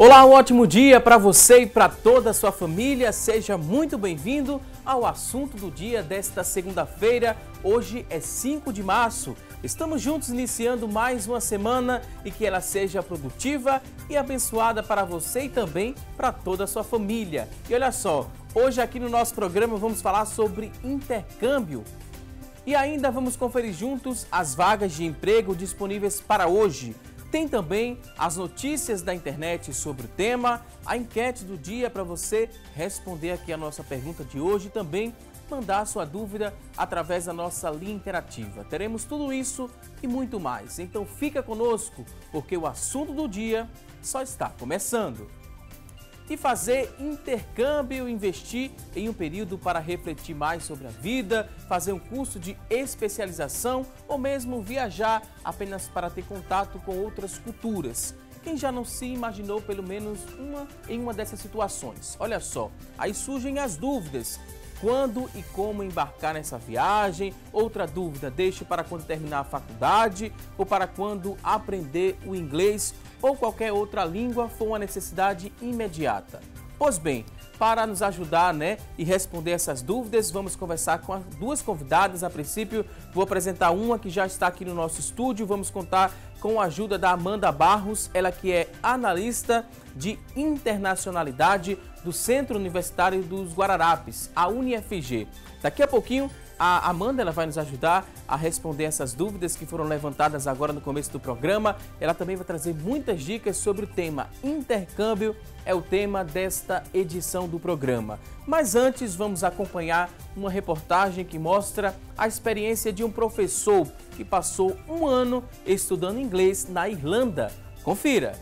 Olá, um ótimo dia para você e para toda a sua família. Seja muito bem-vindo ao assunto do dia desta segunda-feira. Hoje é 5 de março. Estamos juntos iniciando mais uma semana e que ela seja produtiva e abençoada para você e também para toda a sua família. E olha só, hoje aqui no nosso programa vamos falar sobre intercâmbio. E ainda vamos conferir juntos as vagas de emprego disponíveis para hoje. Tem também as notícias da internet sobre o tema, a enquete do dia para você responder aqui a nossa pergunta de hoje e também mandar sua dúvida através da nossa linha interativa. Teremos tudo isso e muito mais. Então fica conosco, porque o assunto do dia só está começando. E fazer intercâmbio, investir em um período para refletir mais sobre a vida, fazer um curso de especialização ou mesmo viajar apenas para ter contato com outras culturas. Quem já não se imaginou pelo menos em uma dessas situações? Olha só, aí surgem as dúvidas. Quando e como embarcar nessa viagem? Outra dúvida, deixe para quando terminar a faculdade ou para quando aprender o inglês ou qualquer outra língua for uma necessidade imediata. Pois bem, para nos ajudar, e responder essas dúvidas, vamos conversar com as duas convidadas. A princípio, vou apresentar uma que já está aqui no nosso estúdio. Vamos contar com a ajuda da Amanda Barros, ela que é analista de internacionalidade do Centro Universitário dos Guararapes, a UniFG. Daqui a pouquinho, a Amanda ela vai nos ajudar a responder essas dúvidas que foram levantadas agora no começo do programa. Ela também vai trazer muitas dicas sobre o tema intercâmbio, é o tema desta edição do programa. Mas antes vamos acompanhar uma reportagem que mostra a experiência de um professor que passou um ano estudando inglês na Irlanda. Confira!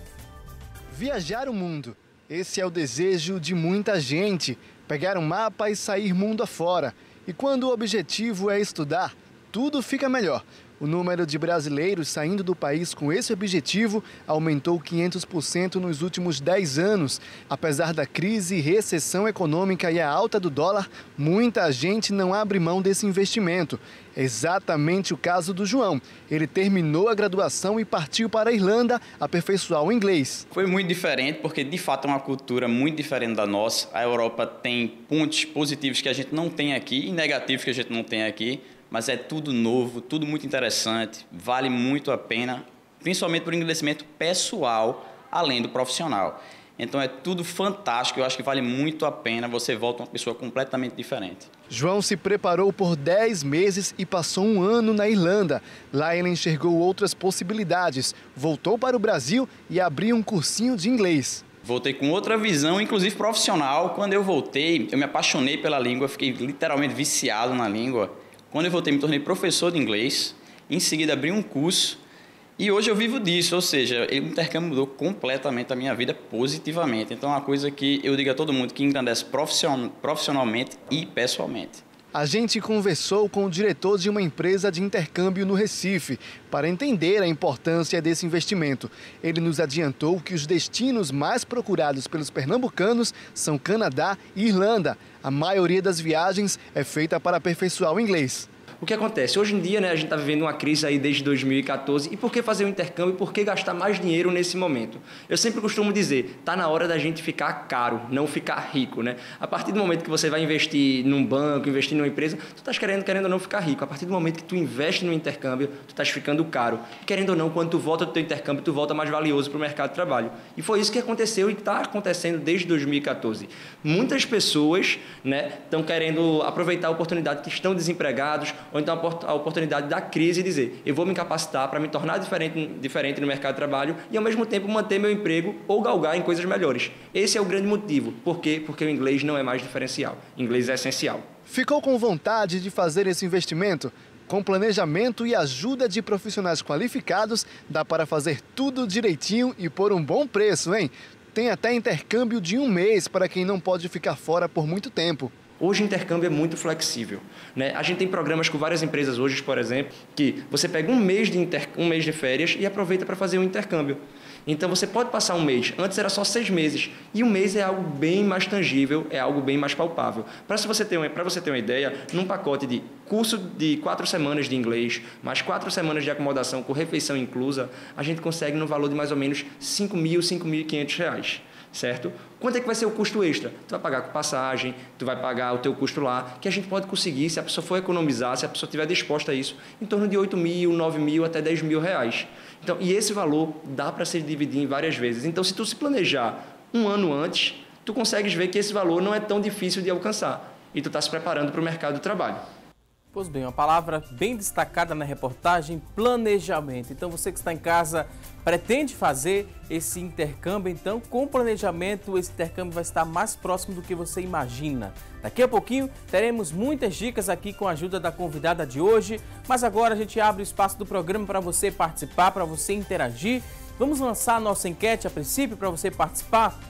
Viajar o mundo. Esse é o desejo de muita gente, pegar um mapa e sair mundo afora. E quando o objetivo é estudar, tudo fica melhor. O número de brasileiros saindo do país com esse objetivo aumentou 500% nos últimos 10 anos. Apesar da crise e recessão econômica e a alta do dólar, muita gente não abre mão desse investimento. É exatamente o caso do João. Ele terminou a graduação e partiu para a Irlanda aperfeiçoar o inglês. Foi muito diferente porque, de fato, é uma cultura muito diferente da nossa. A Europa tem pontos positivos que a gente não tem aqui e negativos que a gente não tem aqui. Mas é tudo novo, tudo muito interessante, vale muito a pena, principalmente por enriquecimento pessoal, além do profissional. Então é tudo fantástico, eu acho que vale muito a pena, você volta uma pessoa completamente diferente. João se preparou por 10 meses e passou um ano na Irlanda. Lá ele enxergou outras possibilidades, voltou para o Brasil e abriu um cursinho de inglês. Voltei com outra visão, inclusive profissional. Quando eu voltei, eu me apaixonei pela língua, fiquei literalmente viciado na língua. Quando eu voltei, me tornei professor de inglês, em seguida abri um curso e hoje eu vivo disso, ou seja, o intercâmbio mudou completamente a minha vida positivamente. Então é uma coisa que eu digo a todo mundo que engrandece profissionalmente e pessoalmente. A gente conversou com o diretor de uma empresa de intercâmbio no Recife para entender a importância desse investimento. Ele nos adiantou que os destinos mais procurados pelos pernambucanos são Canadá e Irlanda. A maioria das viagens é feita para aperfeiçoar o inglês. O que acontece? Hoje em dia, a gente está vivendo uma crise aí desde 2014. E por que fazer um intercâmbio? Por que gastar mais dinheiro nesse momento? Eu sempre costumo dizer, está na hora da gente ficar caro, não ficar rico, A partir do momento que você vai investir num banco, investir numa empresa, tu estás querendo ou não ficar rico. A partir do momento que tu investe no intercâmbio, tu estás ficando caro. Querendo ou não, quando tu volta do teu intercâmbio, tu volta mais valioso para o mercado de trabalho. E foi isso que aconteceu e está acontecendo desde 2014. Muitas pessoas, estão querendo aproveitar a oportunidade que estão desempregados, ou então a oportunidade da crise e dizer, eu vou me capacitar para me tornar diferente no mercado de trabalho e ao mesmo tempo manter meu emprego ou galgar em coisas melhores. Esse é o grande motivo. Por quê? Porque o inglês não é mais diferencial. O inglês é essencial. Ficou com vontade de fazer esse investimento? Com planejamento e ajuda de profissionais qualificados, dá para fazer tudo direitinho e por um bom preço, hein? Tem até intercâmbio de 1 mês para quem não pode ficar fora por muito tempo. Hoje o intercâmbio é muito flexível, A gente tem programas com várias empresas hoje, por exemplo, que você pega um mês de férias e aproveita para fazer um intercâmbio. Então você pode passar um mês, antes era só 6 meses, e um mês é algo bem mais tangível, é algo bem mais palpável. Para você ter uma ideia, num pacote de curso de 4 semanas de inglês, mais 4 semanas de acomodação com refeição inclusa, a gente consegue no valor de mais ou menos R$ 5.000, R$ 5.500. certo? Quanto é que vai ser o custo extra? Tu vai pagar com passagem, tu vai pagar o teu custo lá, que a gente pode conseguir, se a pessoa for economizar, se a pessoa estiver disposta a isso, em torno de 8 mil, 9 mil, até 10 mil reais. Então, e esse valor dá para se dividir em várias vezes. Então, se tu se planejar um ano antes, tu consegues ver que esse valor não é tão difícil de alcançar e tu está se preparando para o mercado do trabalho. Pois bem, uma palavra bem destacada na reportagem, planejamento. Então você que está em casa pretende fazer esse intercâmbio, então com planejamento esse intercâmbio vai estar mais próximo do que você imagina. Daqui a pouquinho teremos muitas dicas aqui com a ajuda da convidada de hoje, mas agora a gente abre o espaço do programa para você participar, para você interagir. Vamos lançar a nossa enquete a princípio para você participar?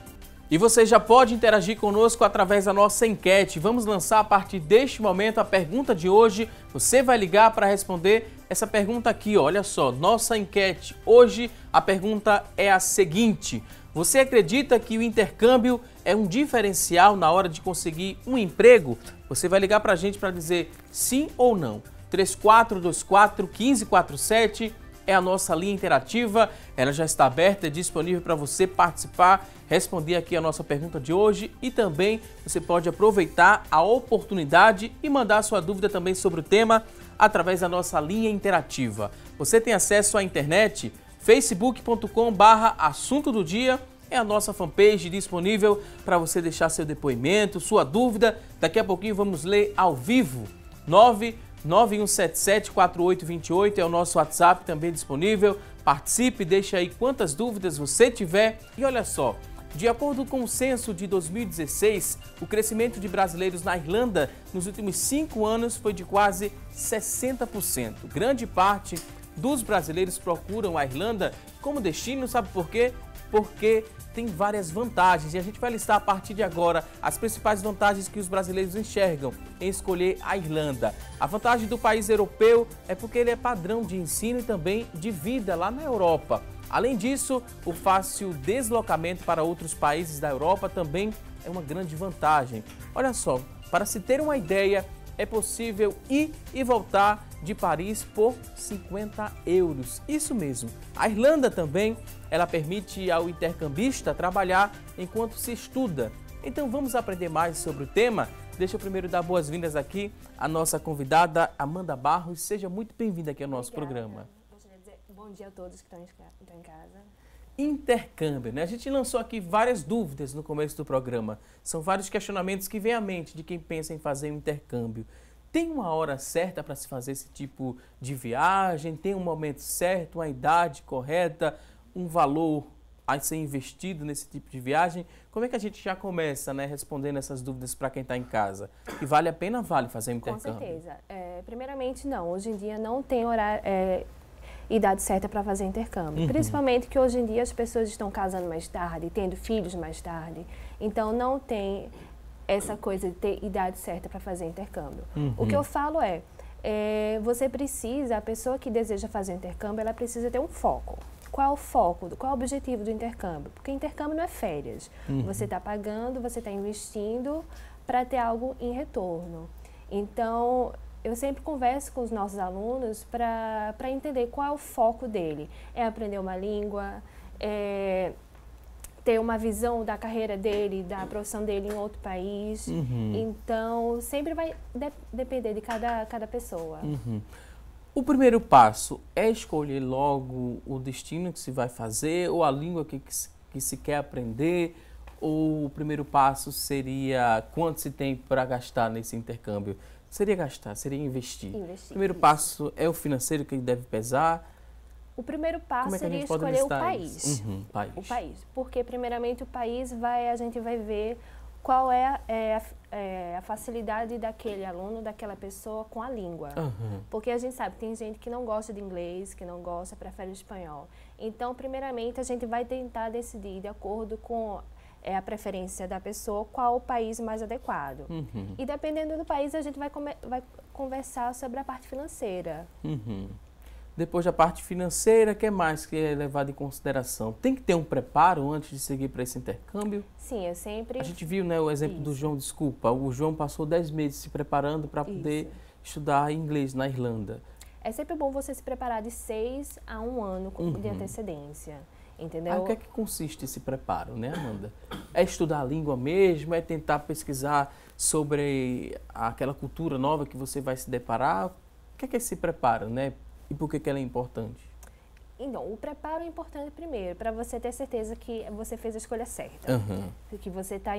E você já pode interagir conosco através da nossa enquete. Vamos lançar a partir deste momento a pergunta de hoje. Você vai ligar para responder essa pergunta aqui, olha só, nossa enquete. Hoje a pergunta é a seguinte: você acredita que o intercâmbio é um diferencial na hora de conseguir um emprego? Você vai ligar para a gente para dizer sim ou não. 3424-1547 é a nossa linha interativa, ela já está aberta e disponível para você participar, responder aqui a nossa pergunta de hoje e também você pode aproveitar a oportunidade e mandar sua dúvida também sobre o tema através da nossa linha interativa. Você tem acesso à internet, facebook.com/assunto do dia, é a nossa fanpage disponível para você deixar seu depoimento, sua dúvida. Daqui a pouquinho vamos ler ao vivo. 991774828 é o nosso WhatsApp também disponível. Participe, deixe aí quantas dúvidas você tiver. E olha só, de acordo com o censo de 2016, o crescimento de brasileiros na Irlanda nos últimos 5 anos foi de quase 60%. Grande parte dos brasileiros procuram a Irlanda como destino, sabe por quê? Porque tem várias vantagens e a gente vai listar a partir de agora as principais vantagens que os brasileiros enxergam em escolher a Irlanda. A vantagem do país europeu é porque ele é padrão de ensino e também de vida lá na Europa. Além disso, o fácil deslocamento para outros países da Europa também é uma grande vantagem. Olha só, para se ter uma ideia, é possível ir e voltar de Paris por 50 euros. Isso mesmo. A Irlanda também, ela permite ao intercambista trabalhar enquanto se estuda. Então vamos aprender mais sobre o tema? Deixa eu primeiro dar boas-vindas aqui à nossa convidada Amanda Barros. Seja muito bem-vinda aqui ao nosso programa. Gostaria de dizer bom dia a todos que estão em casa. Intercâmbio, né? A gente lançou aqui várias dúvidas no começo do programa. São vários questionamentos que vêm à mente de quem pensa em fazer um intercâmbio. Tem uma hora certa para se fazer esse tipo de viagem? Tem um momento certo, uma idade correta, um valor a ser investido nesse tipo de viagem? Como é que a gente já começa, né, respondendo essas dúvidas para quem está em casa? Que vale a pena, vale fazer um intercâmbio? Com certeza. Primeiramente, não. Hoje em dia não tem horário, idade certa para fazer intercâmbio. Principalmente que hoje em dia as pessoas estão casando mais tarde, tendo filhos mais tarde. Então não tem essa coisa de ter idade certa para fazer intercâmbio. O que eu falo você precisa, a pessoa que deseja fazer intercâmbio, ela precisa ter um foco. Qual é o foco? Qual é o objetivo do intercâmbio? Porque intercâmbio não é férias. Você está pagando, você está investindo para ter algo em retorno. Então, eu sempre converso com os nossos alunos para entender qual é o foco dele. É aprender uma língua, ter uma visão da carreira dele, da profissão dele em outro país. Então, sempre vai depender de cada pessoa. O primeiro passo é escolher logo o destino que se vai fazer ou a língua que se quer aprender? Ou o primeiro passo seria quanto se tem para gastar nesse intercâmbio? Seria gastar, seria investir. O primeiro passo é o financeiro que deve pesar? O primeiro passo seria escolher o país. O país. Porque, primeiramente, o país a gente vai ver qual é a facilidade daquele aluno, daquela pessoa com a língua. Porque a gente sabe que tem gente que não gosta de inglês, que não gosta, prefere o espanhol. Então, primeiramente, a gente vai tentar decidir, de acordo com a preferência da pessoa, qual o país mais adequado. E dependendo do país, a gente vai conversar sobre a parte financeira. Depois da parte financeira, o que mais que é levado em consideração? Tem que ter um preparo antes de seguir para esse intercâmbio? Sim, eu sempre... A gente viu, né, o exemplo do João, o João passou 10 meses se preparando para poder estudar inglês na Irlanda. É sempre bom você se preparar de 6 a 1 ano de antecedência. entendeu? O que é que consiste esse preparo, né, Amanda? É estudar a língua mesmo? É tentar pesquisar sobre aquela cultura nova que você vai se deparar? O que é esse preparo, né? E por que ela é importante? Então, o preparo é importante primeiro, para você ter certeza que você fez a escolha certa. Uhum. Que você está,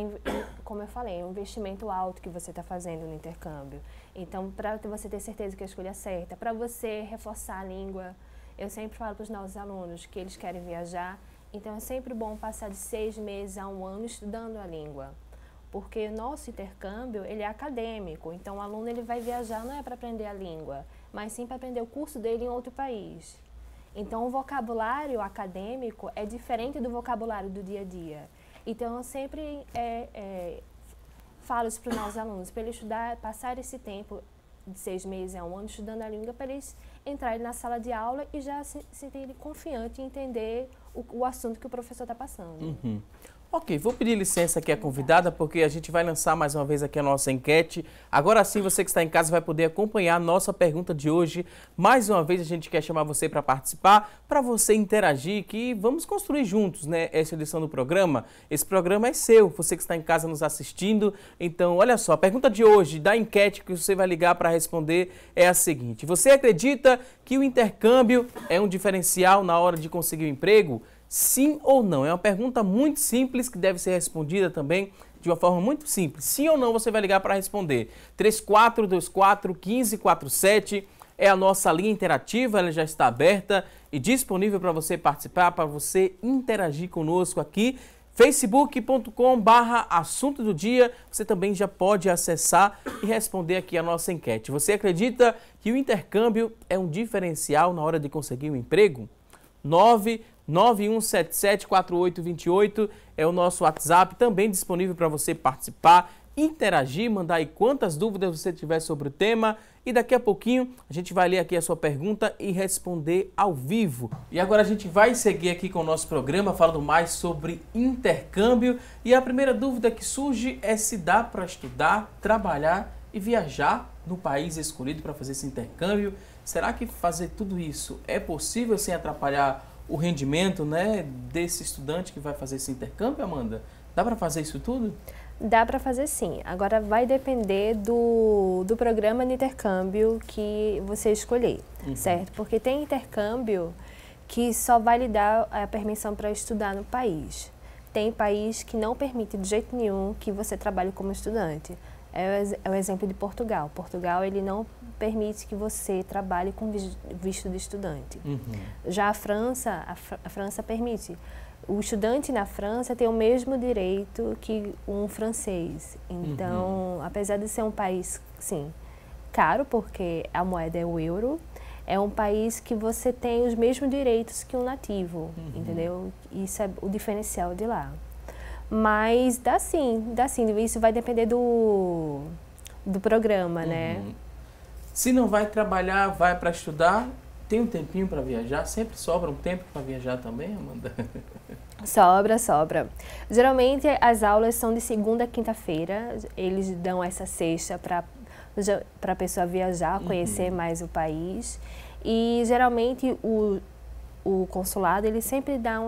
como eu falei, é um investimento alto que você está fazendo no intercâmbio. Então, para você ter certeza que a escolha é certa, para você reforçar a língua, eu sempre falo para os nossos alunos que eles querem viajar, então é sempre bom passar de 6 meses a 1 ano estudando a língua. Porque o nosso intercâmbio, ele é acadêmico, então o aluno ele vai viajar não é para aprender a língua, mas sim para aprender o curso dele em outro país. Então, o vocabulário acadêmico é diferente do vocabulário do dia a dia. Então, eu sempre falo isso para os nossos alunos, para eles estudar, passar esse tempo de 6 meses a 1 ano estudando a língua, para eles entrarem na sala de aula e já se sentirem confiantes em entender o assunto que o professor está passando. Uhum. Ok, vou pedir licença aqui à convidada, porque a gente vai lançar mais uma vez aqui a nossa enquete. Agora sim, você que está em casa vai poder acompanhar a nossa pergunta de hoje. Mais uma vez, a gente quer chamar você para participar, para você interagir, que vamos construir juntos, né, essa edição do programa. Esse programa é seu, você que está em casa nos assistindo. Então, olha só, a pergunta de hoje da enquete que você vai ligar para responder é a seguinte. Você acredita que o intercâmbio é um diferencial na hora de conseguir um emprego? Sim ou não? É uma pergunta muito simples que deve ser respondida também de uma forma muito simples. Sim ou não, você vai ligar para responder. 3424-1547 é a nossa linha interativa, ela já está aberta e disponível para você participar, para você interagir conosco aqui. facebook.com/assunto do dia, você também já pode acessar e responder aqui a nossa enquete. Você acredita que o intercâmbio é um diferencial na hora de conseguir um emprego? 991774828 é o nosso WhatsApp, também disponível para você participar, interagir, mandar aí quantas dúvidas você tiver sobre o tema. E daqui a pouquinho a gente vai ler aqui a sua pergunta e responder ao vivo. E agora a gente vai seguir aqui com o nosso programa falando mais sobre intercâmbio. E a primeira dúvida que surge é se dá para estudar, trabalhar e viajar no país escolhido para fazer esse intercâmbio. Será que fazer tudo isso é possível sem atrapalhar o rendimento, né, desse estudante que vai fazer esse intercâmbio, Amanda? Dá para fazer isso tudo? Dá para fazer sim. Agora vai depender do programa de intercâmbio que você escolher, certo? Porque tem intercâmbio que só vai lhe dar a permissão para estudar no país. Tem país que não permite de jeito nenhum que você trabalhe como estudante. É o exemplo de Portugal. Portugal, ele não permite que você trabalhe com visto de estudante. Já a França permite. O estudante na França tem o mesmo direito que um francês. Então, apesar de ser um país, sim, caro, porque a moeda é o euro, é um país que você tem os mesmos direitos que um nativo, entendeu? Isso é o diferencial de lá. Mas dá sim. Isso vai depender do programa, né? Se não vai trabalhar, vai para estudar, tem um tempinho para viajar? Sempre sobra um tempo para viajar também, Amanda? Sobra. Geralmente as aulas são de segunda a quinta-feira, eles dão essa sexta para a pessoa viajar, conhecer mais o país. E geralmente o consulado, ele sempre dá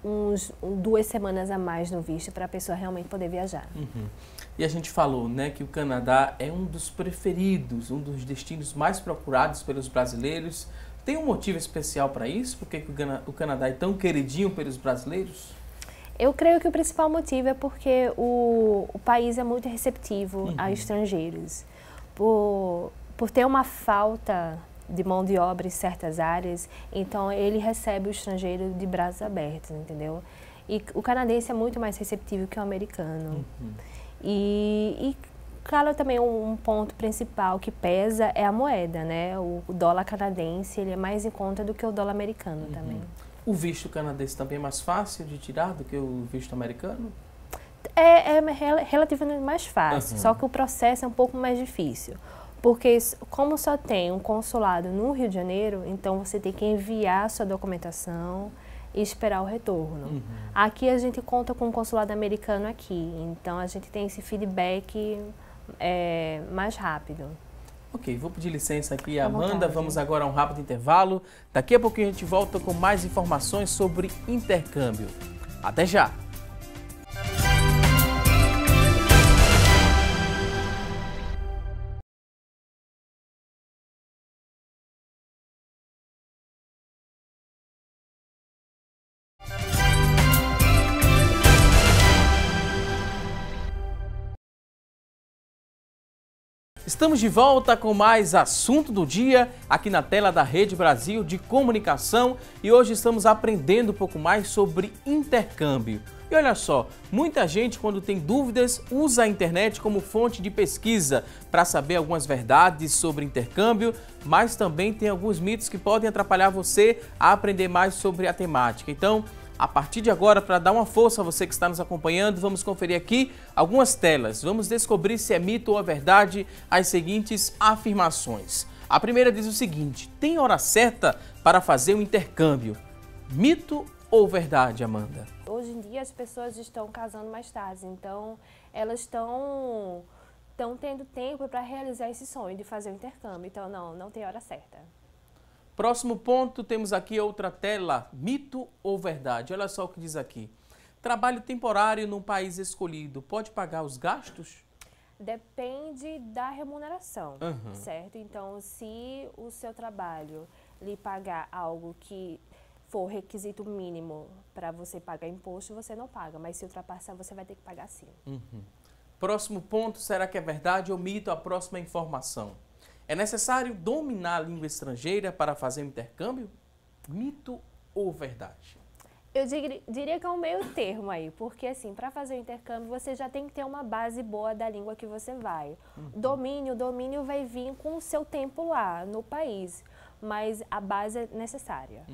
uns 2 semanas a mais no visto para a pessoa realmente poder viajar. E a gente falou, né, que o Canadá é um dos preferidos, um dos destinos mais procurados pelos brasileiros. Tem um motivo especial para isso? Por que o Canadá é tão queridinho pelos brasileiros? Eu creio que o principal motivo é porque o país é muito receptivo a estrangeiros. Por ter uma falta de mão de obra em certas áreas, então ele recebe o estrangeiro de braços abertos, entendeu? E o canadense é muito mais receptivo que o americano. E claro, também um ponto principal que pesa é a moeda, né? O dólar canadense, ele é mais em conta do que o dólar americano também. O visto canadense também é mais fácil de tirar do que o visto americano? É relativamente mais fácil, só que o processo é um pouco mais difícil. Porque como só tem um consulado no Rio de Janeiro, então você tem que enviar a sua documentação e esperar o retorno. Aqui a gente conta com um consulado americano aqui, então a gente tem esse feedback mais rápido. Ok, vou pedir licença aqui a À Amanda, vontade. vamos agora a um rápido intervalo. Daqui a pouquinho a gente volta com mais informações sobre intercâmbio. Até já! Estamos de volta com mais assunto do dia aqui na tela da Rede Brasil de Comunicação e hoje estamos aprendendo um pouco mais sobre intercâmbio. E olha só, muita gente quando tem dúvidas usa a internet como fonte de pesquisa para saber algumas verdades sobre intercâmbio, mas também tem alguns mitos que podem atrapalhar você a aprender mais sobre a temática. Então, a partir de agora, para dar uma força a você que está nos acompanhando, vamos conferir aqui algumas telas. Vamos descobrir se é mito ou é verdade as seguintes afirmações. A primeira diz o seguinte: tem hora certa para fazer o intercâmbio? Mito ou verdade, Amanda? Hoje em dia as pessoas estão casando mais tarde, então elas estão tendo tempo para realizar esse sonho de fazer o intercâmbio. Então não tem hora certa. Próximo ponto, temos aqui outra tela, mito ou verdade? Olha só o que diz aqui. Trabalho temporário num país escolhido, pode pagar os gastos? Depende da remuneração, Uhum. certo? Então, se o seu trabalho lhe pagar algo que for requisito mínimo para você pagar imposto, você não paga, mas se ultrapassar, você vai ter que pagar sim. Próximo ponto, será que é verdade ou mito? A próxima informação. É necessário dominar a língua estrangeira para fazer o intercâmbio? Mito ou verdade? Eu diria que é um meio termo aí, porque assim, para fazer o intercâmbio, você já tem que ter uma base boa da língua que você vai. O domínio vai vir com o seu tempo lá, no país, mas a base é necessária.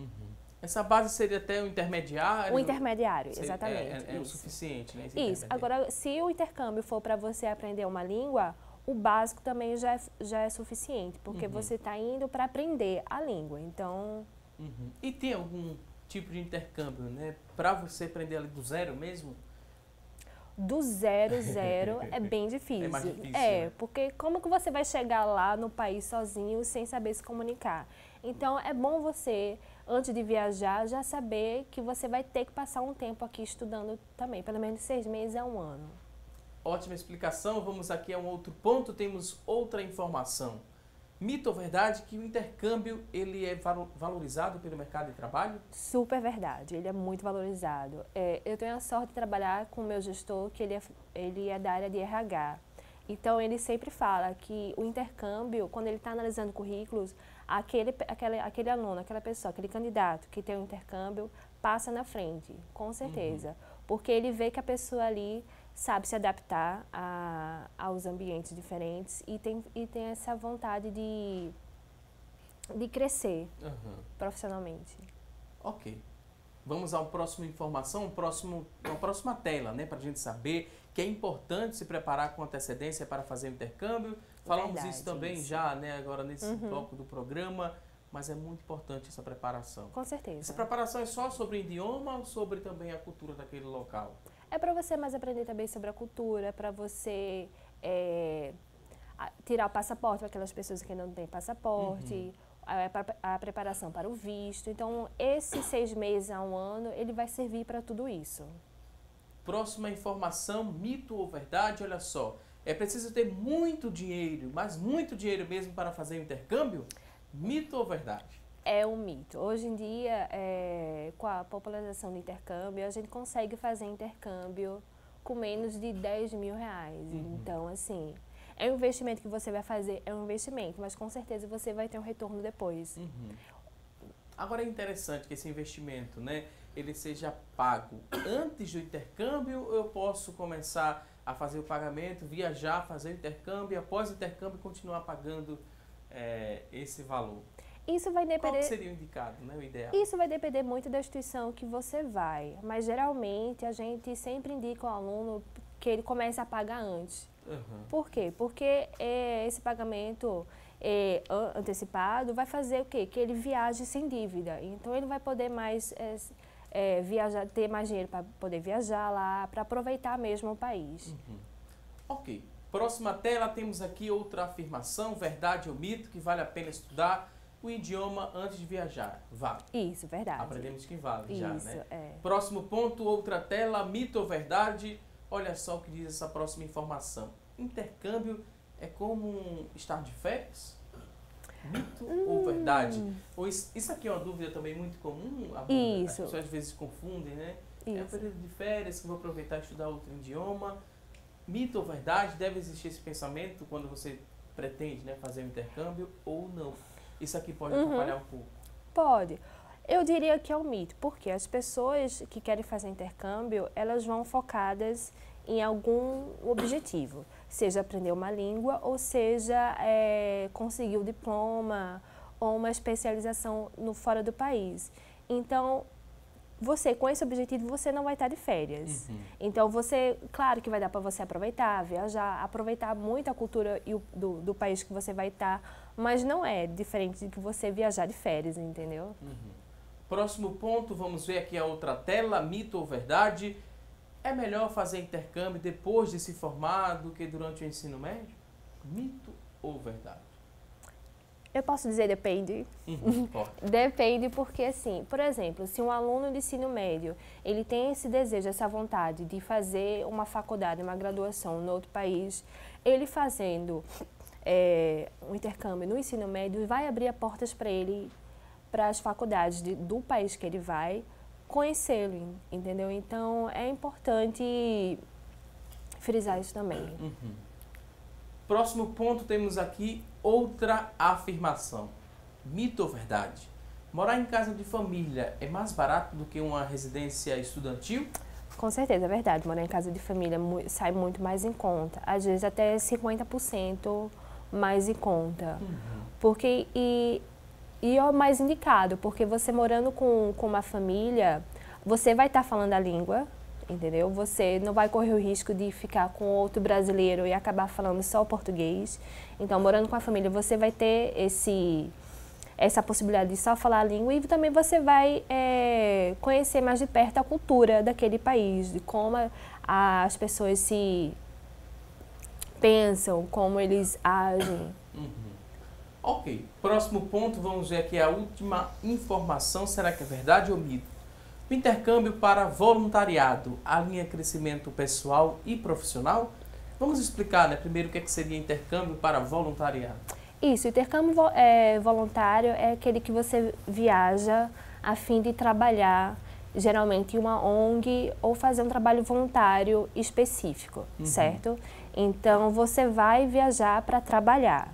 Essa base seria até o intermediário? O intermediário, Seria- exatamente. É o isso. suficiente, né? esse Isso. intermediário. Agora, se o intercâmbio for para você aprender uma língua, o básico também já é suficiente, porque você está indo para aprender a língua. Então, E tem algum tipo de intercâmbio, né? Para você aprender ali do zero mesmo? do zero é bem difícil. É mais difícil, né? Porque como que você vai chegar lá no país sozinho sem saber se comunicar? Então, é bom você, antes de viajar, já saber que você vai ter que passar um tempo aqui estudando também, pelo menos 6 meses a 1 ano. Ótima explicação. Vamos aqui a um outro ponto. Temos outra informação. Mito ou verdade que o intercâmbio ele é valorizado pelo mercado de trabalho? Super verdade, ele é muito valorizado. Eu tenho a sorte de trabalhar com o meu gestor, que ele é da área de RH. Então, ele sempre fala que o intercâmbio, quando ele está analisando currículos, aquele aluno, aquela pessoa, aquele candidato que tem o intercâmbio, passa na frente, com certeza. Porque ele vê que a pessoa ali sabe se adaptar aos ambientes diferentes e tem essa vontade de crescer profissionalmente. Ok. Vamos à próxima informação, uma próxima tela, né? Para a gente saber que é importante se preparar com antecedência para fazer o intercâmbio. Falamos Verdade, isso também isso. já, né? Agora nesse bloco do programa, mas é muito importante essa preparação. Com certeza. Essa preparação é só sobre o idioma ou sobre também a cultura daquele local? É para você mais aprender também sobre a cultura, para você tirar o passaporte para aquelas pessoas que não têm passaporte, a preparação para o visto. Então, esses 6 meses a 1 ano, ele vai servir para tudo isso. Próxima informação, mito ou verdade? Olha só, é preciso ter muito dinheiro, mas muito dinheiro mesmo para fazer o intercâmbio? Mito ou verdade? É um mito. Hoje em dia, com a popularização do intercâmbio, a gente consegue fazer intercâmbio com menos de 10 mil reais. Então, assim, é um investimento que você vai fazer, é um investimento, mas com certeza você vai ter um retorno depois. Agora é interessante que esse investimento, né, ele seja pago antes do intercâmbio ou eu posso começar a fazer o pagamento, viajar, fazer o intercâmbio e após o intercâmbio continuar pagando esse valor? Isso vai Qual que depender. seria o indicado, né, o ideal? Isso vai depender muito da instituição que você vai, mas geralmente a gente sempre indica ao aluno que ele comece a pagar antes. Por quê? Porque esse pagamento antecipado vai fazer o quê? Que ele viaje sem dívida. Então ele vai poder mais viajar, ter mais dinheiro para poder viajar lá, para aproveitar mesmo o país. Ok. Próxima tela, temos aqui outra afirmação, verdade ou mito, que vale a pena estudar o idioma antes de viajar. Vale. Isso, verdade. Aprendemos que vale já, Isso, né? é. Próximo ponto, outra tela, mito ou verdade. Olha só o que diz essa próxima informação. Intercâmbio é como estar de férias? Mito ou verdade? Ou isso aqui é uma dúvida também muito comum, Amanda. Isso. As pessoas às vezes confundem, né? É um Isso. período de férias que vou aproveitar e estudar outro idioma. Mito ou verdade? Deve existir esse pensamento quando você pretende, né, fazer um intercâmbio ou não? Isso aqui pode atrapalhar um pouco. Pode. Eu diria que é um mito, porque as pessoas que querem fazer intercâmbio, elas vão focadas em algum objetivo, seja aprender uma língua ou seja conseguir o diploma ou uma especialização fora do país. Então, você, com esse objetivo, você não vai estar de férias. Então, você, claro que vai dar para você aproveitar, viajar, aproveitar muito a cultura do país que você vai estar, mas não é diferente de que você viajar de férias, entendeu? Próximo ponto, vamos ver aqui a outra tela, mito ou verdade. É melhor fazer intercâmbio depois de se formar do que durante o ensino médio? Mito ou verdade? Eu posso dizer depende. Pode. Depende porque, assim, por exemplo, se um aluno de ensino médio, ele tem esse desejo, essa vontade de fazer uma faculdade, uma graduação no outro país, ele fazendo um intercâmbio no ensino médio vai abrir portas para ele, para as faculdades do país que ele vai, conhecê-lo, entendeu? Então, é importante frisar isso também. Próximo ponto, temos aqui outra afirmação. Mito ou verdade? Morar em casa de família é mais barato do que uma residência estudantil? Com certeza, é verdade. Morar em casa de família sai muito mais em conta. Às vezes até 50% mais em conta. Porque, e é o mais indicado, porque você morando com uma família, você vai estar falando a língua, entendeu? Você não vai correr o risco de ficar com outro brasileiro e acabar falando só o português. Então, morando com a família, você vai ter essa possibilidade de só falar a língua e também você vai conhecer mais de perto a cultura daquele país, de como as pessoas se pensam, como eles agem. Ok, próximo ponto, vamos ver aqui a última informação, será que é verdade ou mito? O intercâmbio para voluntariado alinha crescimento pessoal e profissional? Vamos explicar, né, primeiro o que seria intercâmbio para voluntariado. Isso, intercâmbio voluntário é aquele que você viaja a fim de trabalhar, geralmente em uma ONG ou fazer um trabalho voluntário específico, certo? Então, você vai viajar para trabalhar.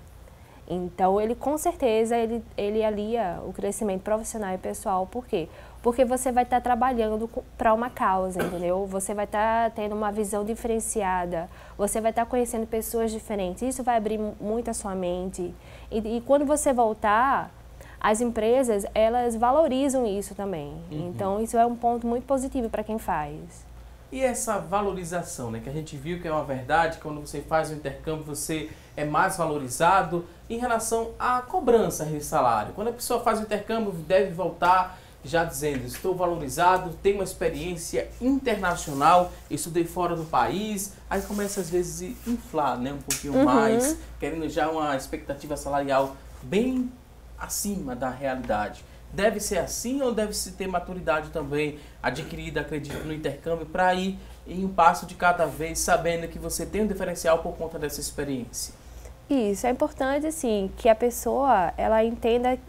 Então, ele com certeza, ele alia o crescimento profissional e pessoal. Por quê? Porque você vai estar trabalhando para uma causa, entendeu? Você vai estar tendo uma visão diferenciada, você vai estar conhecendo pessoas diferentes. Isso vai abrir muito a sua mente. E quando você voltar, as empresas, elas valorizam isso também. Então, isso é um ponto muito positivo para quem faz. E essa valorização, né, que a gente viu que é uma verdade, quando você faz o intercâmbio, você é mais valorizado em relação à cobrança de salário. Quando a pessoa faz o intercâmbio, deve voltar já dizendo, estou valorizado, tenho uma experiência internacional, estudei fora do país, aí começa às vezes a inflar, né, um pouquinho mais, querendo já uma expectativa salarial bem acima da realidade. Deve ser assim ou deve-se ter maturidade também adquirida, acredito, no intercâmbio para ir em um passo de cada vez, sabendo que você tem um diferencial por conta dessa experiência? Isso, é importante, assim, que a pessoa, ela entenda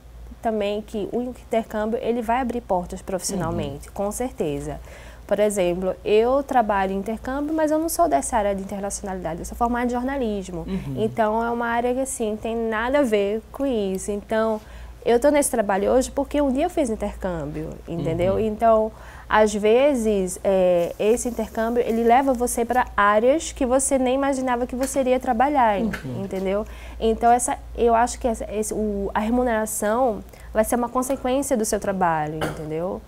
também que o intercâmbio, ele vai abrir portas profissionalmente, com certeza. Por exemplo, eu trabalho em intercâmbio, mas eu não sou dessa área de internacionalidade, eu sou formada em jornalismo. Então, é uma área que, assim, tem nada a ver com isso. Então, eu estou nesse trabalho hoje porque um dia eu fiz intercâmbio, entendeu? Então, às vezes, esse intercâmbio, ele leva você para áreas que você nem imaginava que você iria trabalhar, entendeu? Então, eu acho que a remuneração vai ser uma consequência do seu trabalho, entendeu?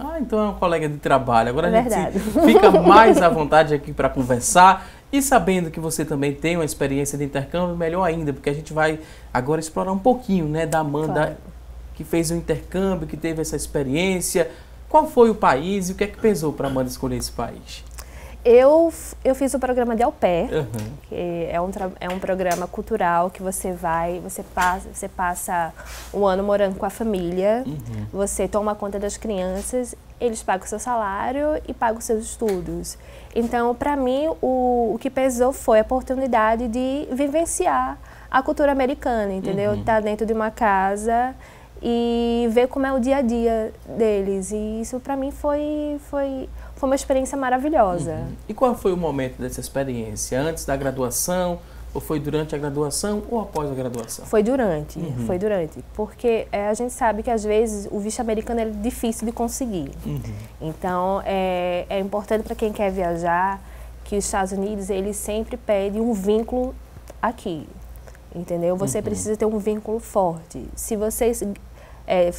Ah, então é um colega de trabalho. Agora É a gente verdade. fica mais à vontade aqui para conversar. E sabendo que você também tem uma experiência de intercâmbio, melhor ainda, porque a gente vai agora explorar um pouquinho, né, da Amanda, Claro. que fez o intercâmbio, que teve essa experiência. Qual foi o país e o que é que pesou para a Amanda escolher esse país? Eu fiz o programa de Au Pair, que é um programa cultural que você passa um ano morando com a família, você toma conta das crianças, eles pagam o seu salário e pagam os seus estudos. Então, para mim, o que pesou foi a oportunidade de vivenciar a cultura americana, entendeu? Estar dentro de uma casa e ver como é o dia a dia deles. E isso, para mim, foi uma experiência maravilhosa. E qual foi o momento dessa experiência? Antes da graduação, ou foi durante a graduação, ou após a graduação? Foi durante, porque a gente sabe que às vezes o visto americano é difícil de conseguir. Então, é importante para quem quer viajar que os Estados Unidos, eles sempre pedem um vínculo aqui, entendeu? Você precisa ter um vínculo forte. Se você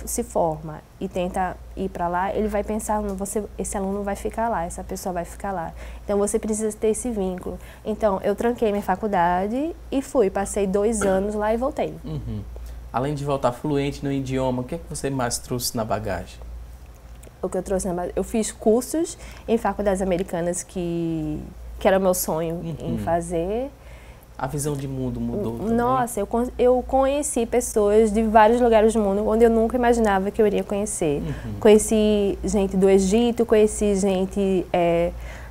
se forma e tenta ir para lá, ele vai pensar, esse aluno vai ficar lá, essa pessoa vai ficar lá. Então, você precisa ter esse vínculo. Então, eu tranquei minha faculdade e passei 2 anos lá e voltei. Além de voltar fluente no idioma, o que é que você mais trouxe na bagagem? O que eu trouxe na bagagem? Eu fiz cursos em faculdades americanas que era meu sonho em fazer. A visão de mundo mudou também? Nossa, eu conheci pessoas de vários lugares do mundo onde eu nunca imaginava que eu iria conhecer. Conheci gente do Egito, conheci gente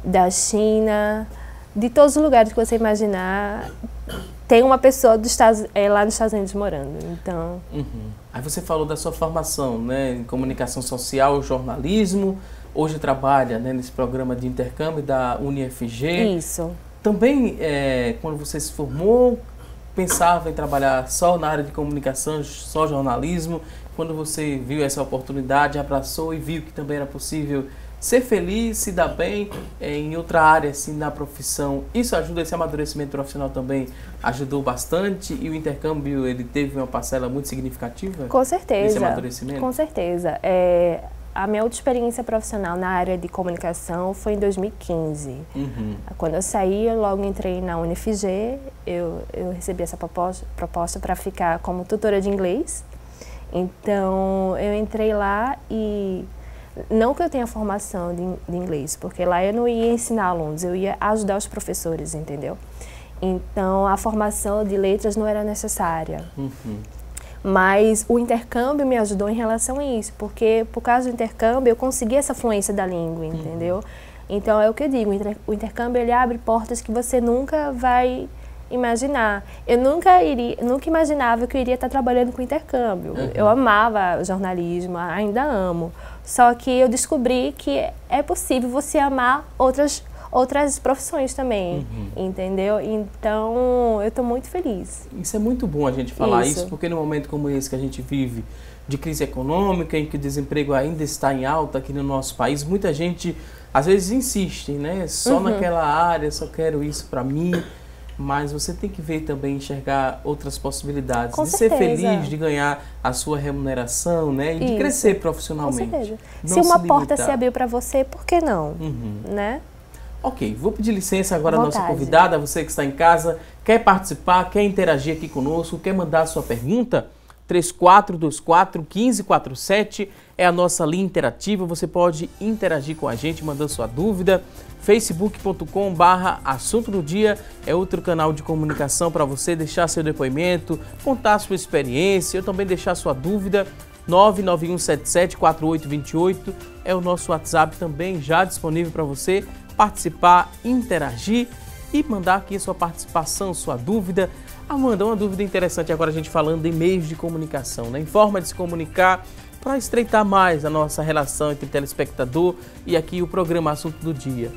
da China, de todos os lugares que você imaginar. Tem uma pessoa lá nos Estados Unidos morando, então... Aí você falou da sua formação, né, em comunicação social, jornalismo. Hoje trabalha, né, nesse programa de intercâmbio da UniFG. Isso. Também, quando você se formou, pensava em trabalhar só na área de comunicação, só jornalismo? Quando você viu essa oportunidade, abraçou e viu que também era possível ser feliz, se dar bem em outra área, assim, na profissão, isso ajuda, esse amadurecimento profissional também ajudou bastante, e o intercâmbio, ele teve uma parcela muito significativa? Com certeza. Nesse amadurecimento? Com certeza. A minha outra experiência profissional na área de comunicação foi em 2015. Quando eu saí, eu logo entrei na UniFG, eu recebi essa proposta para ficar como tutora de inglês. Então, eu entrei lá e... Não que eu tenha formação de inglês, porque lá eu não ia ensinar alunos, eu ia ajudar os professores, entendeu? Então, a formação de letras não era necessária. Mas o intercâmbio me ajudou em relação a isso, porque por causa do intercâmbio eu consegui essa fluência da língua, entendeu? Então, é o que eu digo, o intercâmbio ele abre portas que você nunca vai imaginar. Eu nunca imaginava que eu iria estar trabalhando com intercâmbio. Eu amava jornalismo, ainda amo. Só que eu descobri que é possível você amar outras profissões também, entendeu? Então, eu estou muito feliz. Isso é muito bom a gente falar isso, porque num momento como esse que a gente vive, de crise econômica, em que o desemprego ainda está em alta aqui no nosso país, muita gente, às vezes, insiste, né? Só naquela área, só quero isso para mim. Mas você tem que ver também, enxergar outras possibilidades. Com de certeza. Ser feliz, de ganhar a sua remuneração, né? E de crescer profissionalmente. Com certeza. Não se uma se porta limitar. se abriu para você, por que não? Né? Ok, vou pedir licença agora à nossa convidada, você que está em casa, quer participar, quer interagir aqui conosco, quer mandar a sua pergunta? 3424-1547 é a nossa linha interativa, você pode interagir com a gente, mandando sua dúvida. facebook.com/assunto do dia é outro canal de comunicação para você deixar seu depoimento, contar sua experiência, ou também deixar sua dúvida. 991774828 é o nosso WhatsApp também já disponível para você participar, interagir e mandar aqui a sua participação, sua dúvida. Amanda, uma dúvida interessante agora a gente falando em meios de comunicação, né? Em forma de se comunicar para estreitar mais a nossa relação entre telespectador e aqui o programa Assunto do Dia.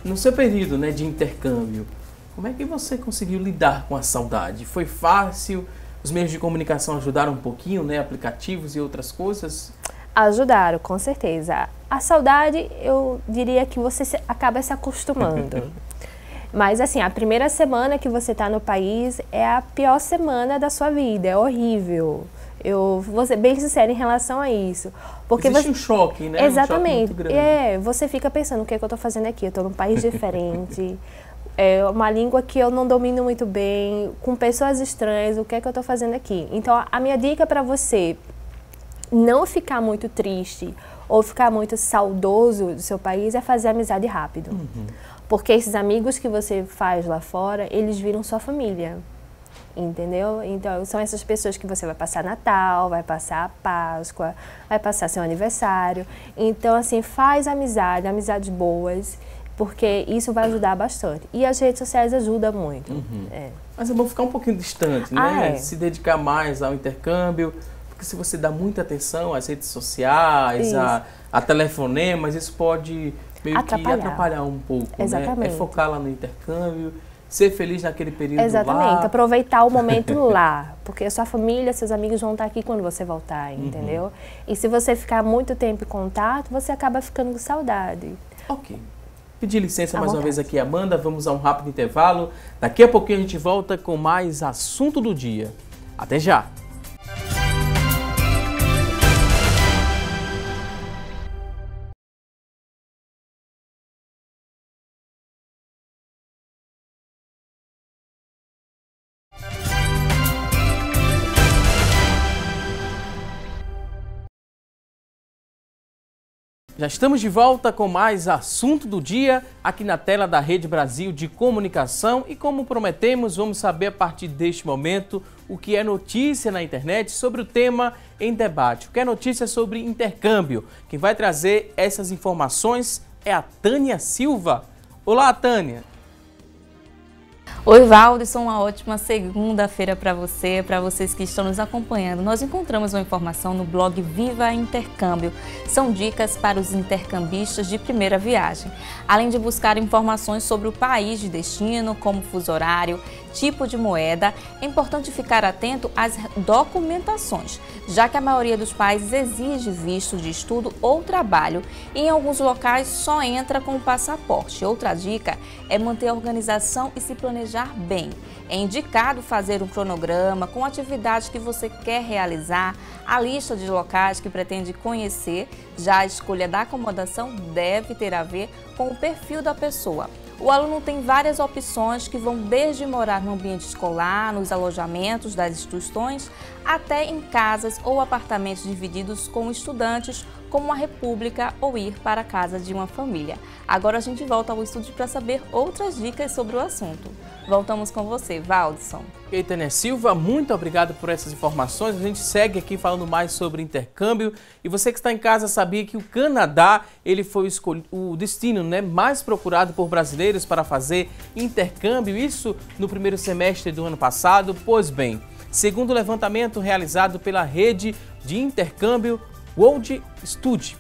No seu período, né, de intercâmbio, como é que você conseguiu lidar com a saudade? Foi fácil? Os meios de comunicação ajudaram um pouquinho, né? Aplicativos e outras coisas? Ajudaram, com certeza. A saudade, eu diria que você acaba se acostumando. Mas, assim, a primeira semana que você está no país é a pior semana da sua vida, é horrível. Eu vou ser bem sincera em relação a isso. Porque existe um choque, né? Exatamente. Um choque muito grande. Você fica pensando, o que é que eu estou fazendo aqui? Eu estou num país diferente, é uma língua que eu não domino muito bem, com pessoas estranhas, o que é que eu estou fazendo aqui? Então, a minha dica para você não ficar muito triste ou ficar muito saudoso do seu país é fazer amizade rápido. Porque esses amigos que você faz lá fora, eles viram sua família. Entendeu? Então, são essas pessoas que você vai passar Natal, vai passar a Páscoa, vai passar seu aniversário. Então, assim, faz amizade, amizades boas, porque isso vai ajudar bastante. E as redes sociais ajudam muito. Mas é bom ficar um pouquinho distante, né? Se dedicar mais ao intercâmbio, porque se você dá muita atenção às redes sociais, a telefonemas, isso pode meio que atrapalhar um pouco, né? É focar lá no intercâmbio, ser feliz naquele período lá. Aproveitar o momento lá, porque a sua família, seus amigos vão estar aqui quando você voltar, entendeu? E se você ficar muito tempo em contato, você acaba ficando com saudade. Ok. Pedir licença mais uma vez aqui, Amanda, vamos a um rápido intervalo. Daqui a pouquinho a gente volta com mais assunto do dia. Até já! Já estamos de volta com mais assunto do dia aqui na tela da Rede Brasil de Comunicação e como prometemos, vamos saber a partir deste momento o que é notícia na internet sobre o tema em debate, o que é notícia sobre intercâmbio. Quem vai trazer essas informações é a Tânia Silva. Olá, Tânia! Oi, Valdson, uma ótima segunda-feira para vocês que estão nos acompanhando. Nós encontramos uma informação no blog Viva Intercâmbio. São dicas para os intercambistas de primeira viagem. Além de buscar informações sobre o país de destino, como fuso horário, tipo de moeda, é importante ficar atento às documentações, já que a maioria dos países exige visto de estudo ou trabalho e em alguns locais só entra com o passaporte. Outra dica é manter a organização e se planejar bem. É indicado fazer um cronograma com atividades que você quer realizar, a lista de locais que pretende conhecer, já a escolha da acomodação deve ter a ver com o perfil da pessoa. O aluno tem várias opções que vão desde morar no ambiente escolar, nos alojamentos das instituições, até em casas ou apartamentos divididos com estudantes, como uma república ou ir para a casa de uma família. Agora a gente volta ao estúdio para saber outras dicas sobre o assunto. Voltamos com você, Valdson. E Tânia Silva, muito obrigado por essas informações. A gente segue aqui falando mais sobre intercâmbio. E você que está em casa sabia que o Canadá ele foi o destino, né, mais procurado por brasileiros para fazer intercâmbio, isso no primeiro semestre do ano passado? Pois bem, segundo o levantamento realizado pela rede de intercâmbio World Study,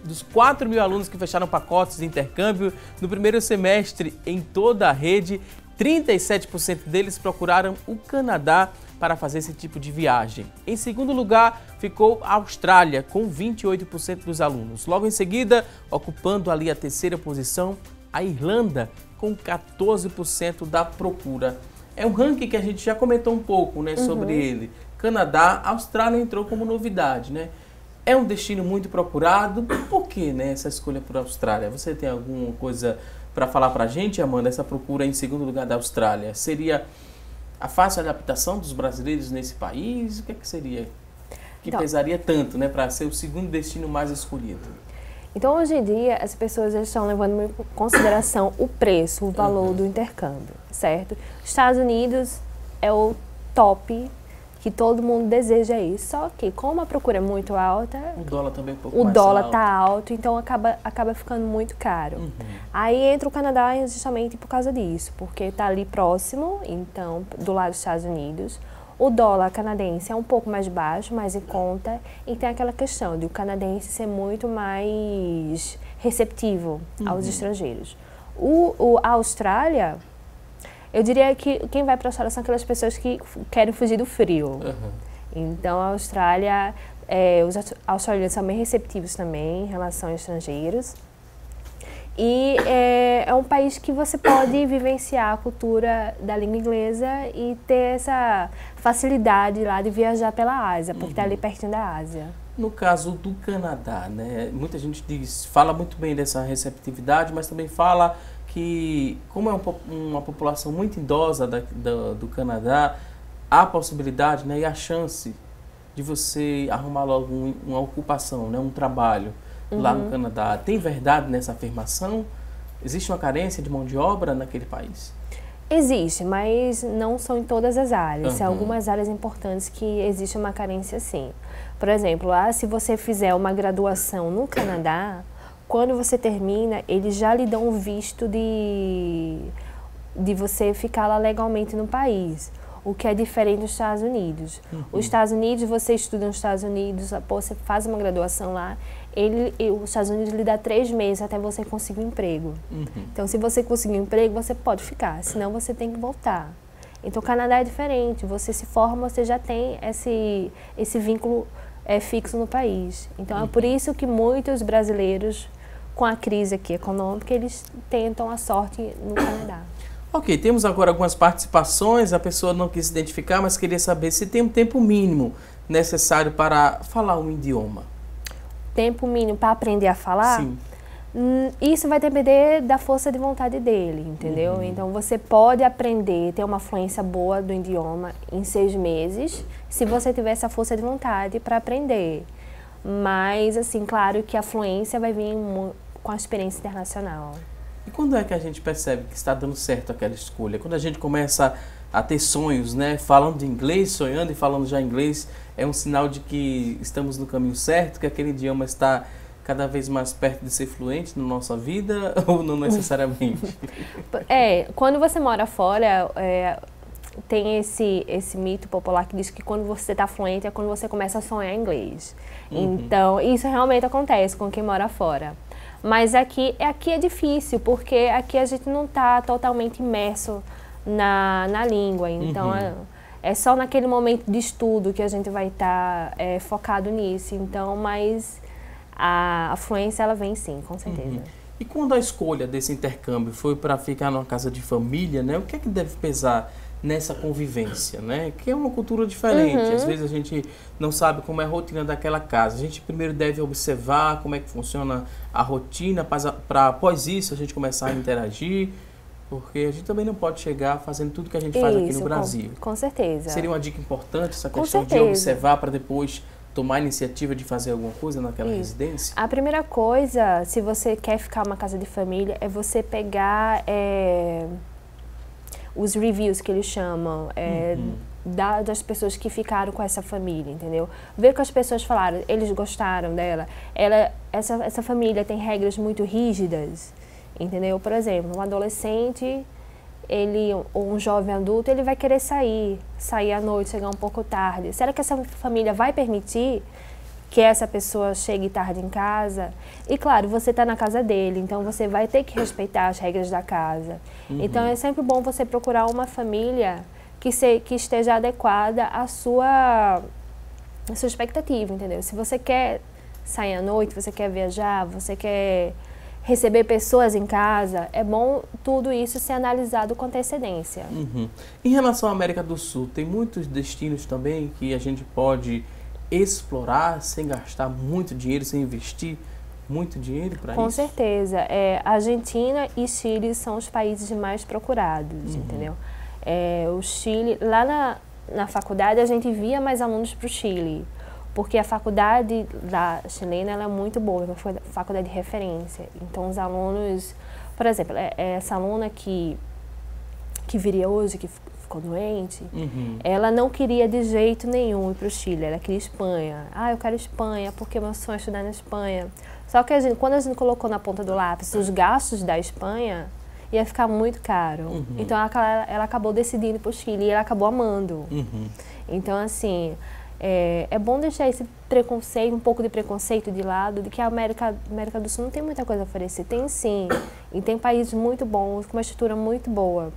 dos 4 mil alunos que fecharam pacotes de intercâmbio no primeiro semestre em toda a rede, 37% deles procuraram o Canadá para fazer esse tipo de viagem. Em segundo lugar, ficou a Austrália, com 28% dos alunos. Logo em seguida, ocupando ali a terceira posição, a Irlanda, com 14% da procura. É um ranking que a gente já comentou um pouco, né, sobre ele. Canadá, a Austrália entrou como novidade, né? É um destino muito procurado. Por que, né, essa escolha por Austrália? Você tem alguma coisa para falar para a gente, Amanda, essa procura em segundo lugar da Austrália? Seria a fácil adaptação dos brasileiros nesse país? O que é que seria que pesaria tanto, né, para ser o segundo destino mais escolhido? Então, hoje em dia, as pessoas estão levando em consideração o preço, o valor do intercâmbio, certo? Estados Unidos é o top que todo mundo deseja isso, só que como a procura é muito alta, o dólar também é um pouco mais alto. O dólar está alto, então acaba ficando muito caro. Aí entra o Canadá justamente por causa disso, porque está ali próximo, então, do lado dos Estados Unidos. O dólar canadense é um pouco mais baixo, mais em conta, e tem aquela questão de o canadense ser muito mais receptivo aos estrangeiros. A Austrália, eu diria que quem vai para a Austrália são aquelas pessoas que querem fugir do frio. Então, a Austrália, os australianos são bem receptivos também em relação a estrangeiros. E é um país que você pode vivenciar a cultura da língua inglesa e ter essa facilidade lá de viajar pela Ásia, porque está ali pertinho da Ásia. No caso do Canadá, né, muita gente fala muito bem dessa receptividade, mas também fala que, como é uma população muito idosa do Canadá, há a possibilidade, né, e a chance de você arrumar logo uma ocupação, né, um trabalho lá no Canadá. Tem verdade nessa afirmação? Existe uma carência de mão de obra naquele país? Existe, mas não são em todas as áreas. Tem Uhum. algumas áreas importantes que existe uma carência, sim. Por exemplo, lá, se você fizer uma graduação no Canadá, quando você termina, eles já lhe dão o visto de você ficar lá legalmente no país, o que é diferente dos Estados Unidos. Os Estados Unidos, você estuda nos Estados Unidos, você faz uma graduação lá, os Estados Unidos lhe dá 3 meses até você conseguir um emprego. Então, se você conseguir um emprego, você pode ficar, senão você tem que voltar. Então, o Canadá é diferente, você se forma, você já tem esse vínculo fixo no país. Então, é por isso que muitos brasileiros, com a crise aqui econômica, eles tentam a sorte no Canadá. Ok, temos agora algumas participações, a pessoa não quis se identificar, mas queria saber se tem um tempo mínimo necessário para falar um idioma. Tempo mínimo para aprender a falar? Sim. Isso vai depender da força de vontade dele, entendeu? Então, você pode aprender, ter uma fluência boa do idioma em 6 meses, se você tiver essa força de vontade para aprender. Mas, assim, claro que a fluência vai vir com a experiência internacional. E quando é que a gente percebe que está dando certo aquela escolha? Quando a gente começa a ter sonhos, né? Falando de inglês, sonhando e falando já inglês, é um sinal de que estamos no caminho certo, que aquele idioma está cada vez mais perto de ser fluente na nossa vida ou não necessariamente? Quando você mora fora, tem esse mito popular que diz que quando você está fluente é quando você começa a sonhar inglês. Então, isso realmente acontece com quem mora fora. Mas aqui é difícil, porque aqui a gente não está totalmente imerso na língua. Então, é só naquele momento de estudo que a gente vai estar focado nisso. Então, mas a fluência, ela vem sim, com certeza. E quando a escolha desse intercâmbio foi para ficar numa casa de família, né? O que é que deve pesar nessa convivência, né? Que é uma cultura diferente. Às vezes a gente não sabe como é a rotina daquela casa. A gente primeiro deve observar como é que funciona a rotina para após isso a gente começar a interagir, porque a gente também não pode chegar fazendo tudo que a gente faz aqui no Brasil. Com certeza. Seria uma dica importante essa questão de observar para depois tomar a iniciativa de fazer alguma coisa naquela residência? A primeira coisa, se você quer ficar numa casa de família, é você pegar os reviews que eles chamam, das pessoas que ficaram com essa família, entendeu? Ver o que as pessoas falaram, eles gostaram dela. Essa família tem regras muito rígidas, entendeu? Por exemplo, um adolescente, ou um jovem adulto, ele vai querer sair à noite, chegar um pouco tarde. Será que essa família vai permitir que essa pessoa chegue tarde em casa? E claro, você está na casa dele, então você vai ter que respeitar as regras da casa. Então é sempre bom você procurar uma família que esteja adequada à sua expectativa, entendeu? Se você quer sair à noite, você quer viajar, você quer receber pessoas em casa, é bom tudo isso ser analisado com antecedência. Em relação à América do Sul, tem muitos destinos também que a gente pode explorar sem gastar muito dinheiro, sem investir muito dinheiro para isso? Com certeza. Argentina e Chile são os países mais procurados, entendeu? O Chile, lá na faculdade a gente via mais alunos para o Chile, porque a faculdade da chilena ela é muito boa, é uma faculdade de referência. Então os alunos, por exemplo, essa aluna que viria hoje, que ficou doente, ela não queria de jeito nenhum ir para o Chile, ela queria Espanha. Eu quero Espanha porque meu sonho é estudar na Espanha. Só que quando a gente colocou na ponta do lápis os gastos da Espanha, ia ficar muito caro. Então ela acabou decidindo para o Chile e ela acabou amando. Então, assim, é bom deixar esse preconceito, um pouco de preconceito de lado, de que a América do Sul não tem muita coisa a oferecer. Tem sim, e tem países muito bons, com uma estrutura muito boa.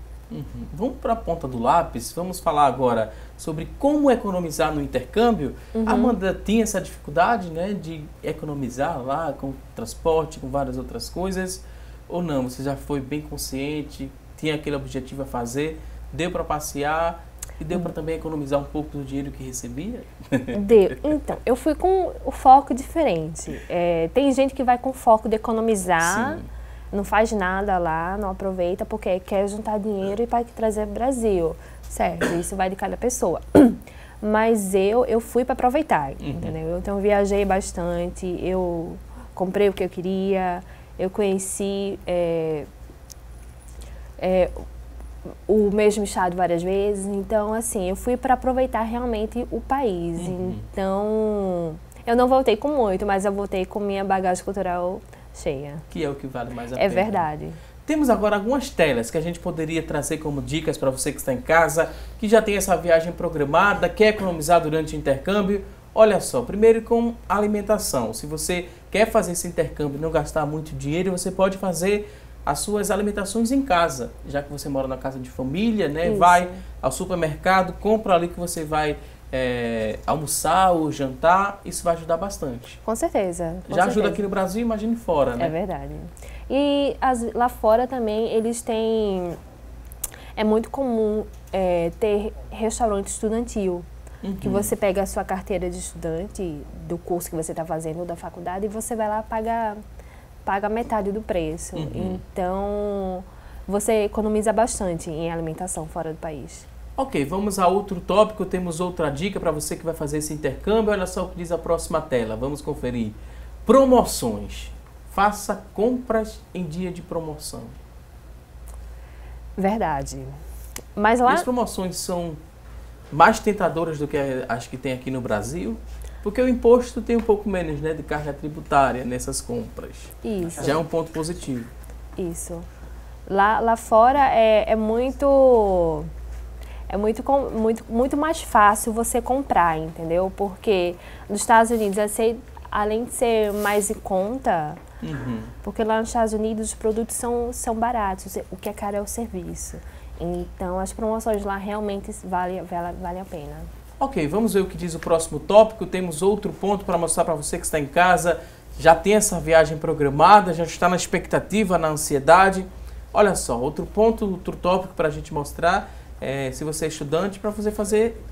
Vamos para a ponta do lápis, vamos falar agora sobre como economizar no intercâmbio. A Amanda tinha essa dificuldade, né, de economizar lá com transporte, com várias outras coisas, ou não? Você já foi bem consciente, tinha aquele objetivo a fazer, deu para passear e deu para também economizar um pouco do dinheiro que recebia? Deu. Então, eu fui com o foco diferente. Tem gente que vai com o foco de economizar, sim, não faz nada lá, não aproveita porque quer juntar dinheiro e para trazer para o Brasil, certo? Isso vai de cada pessoa. Mas eu fui para aproveitar, entendeu? Então, eu viajei bastante, eu comprei o que eu queria, eu conheci o mesmo estado várias vezes. Então, assim, eu fui para aproveitar realmente o país. Então, eu não voltei com muito, mas eu voltei com minha bagagem cultural cheia. Que é o que vale mais a pena. É verdade. Temos agora algumas telas que a gente poderia trazer como dicas para você que está em casa, que já tem essa viagem programada, quer economizar durante o intercâmbio. Olha só, primeiro com alimentação. Se você quer fazer esse intercâmbio e não gastar muito dinheiro, você pode fazer as suas alimentações em casa, já que você mora na casa de família, né? Isso. Vai ao supermercado, compra ali que você vai almoçar ou jantar, isso vai ajudar bastante. Com certeza. Já ajuda aqui no Brasil, imagine fora, né? É verdade. E lá fora também eles têm... É muito comum ter restaurante estudantil, que você pega a sua carteira de estudante do curso que você está fazendo ou da faculdade e você vai lá paga metade do preço. Então, você economiza bastante em alimentação fora do país. Ok, vamos a outro tópico, temos outra dica para você que vai fazer esse intercâmbio. Olha só o que diz a próxima tela, vamos conferir. Promoções. Faça compras em dia de promoção. Verdade. Mas lá... As promoções são mais tentadoras do que as que tem aqui no Brasil? Porque o imposto tem um pouco menos, né, de carga tributária nessas compras. Isso. Já é um ponto positivo. Isso. Lá fora é muito mais fácil você comprar, entendeu? Porque nos Estados Unidos, além de ser mais em conta, porque lá nos Estados Unidos os produtos são baratos, o que é caro é o serviço. Então as promoções lá realmente valem a pena. Ok, vamos ver o que diz o próximo tópico. Temos outro ponto para mostrar para você que está em casa, já tem essa viagem programada, já está na expectativa, na ansiedade. Olha só, outro tópico para a gente mostrar, se você é estudante, para você fazer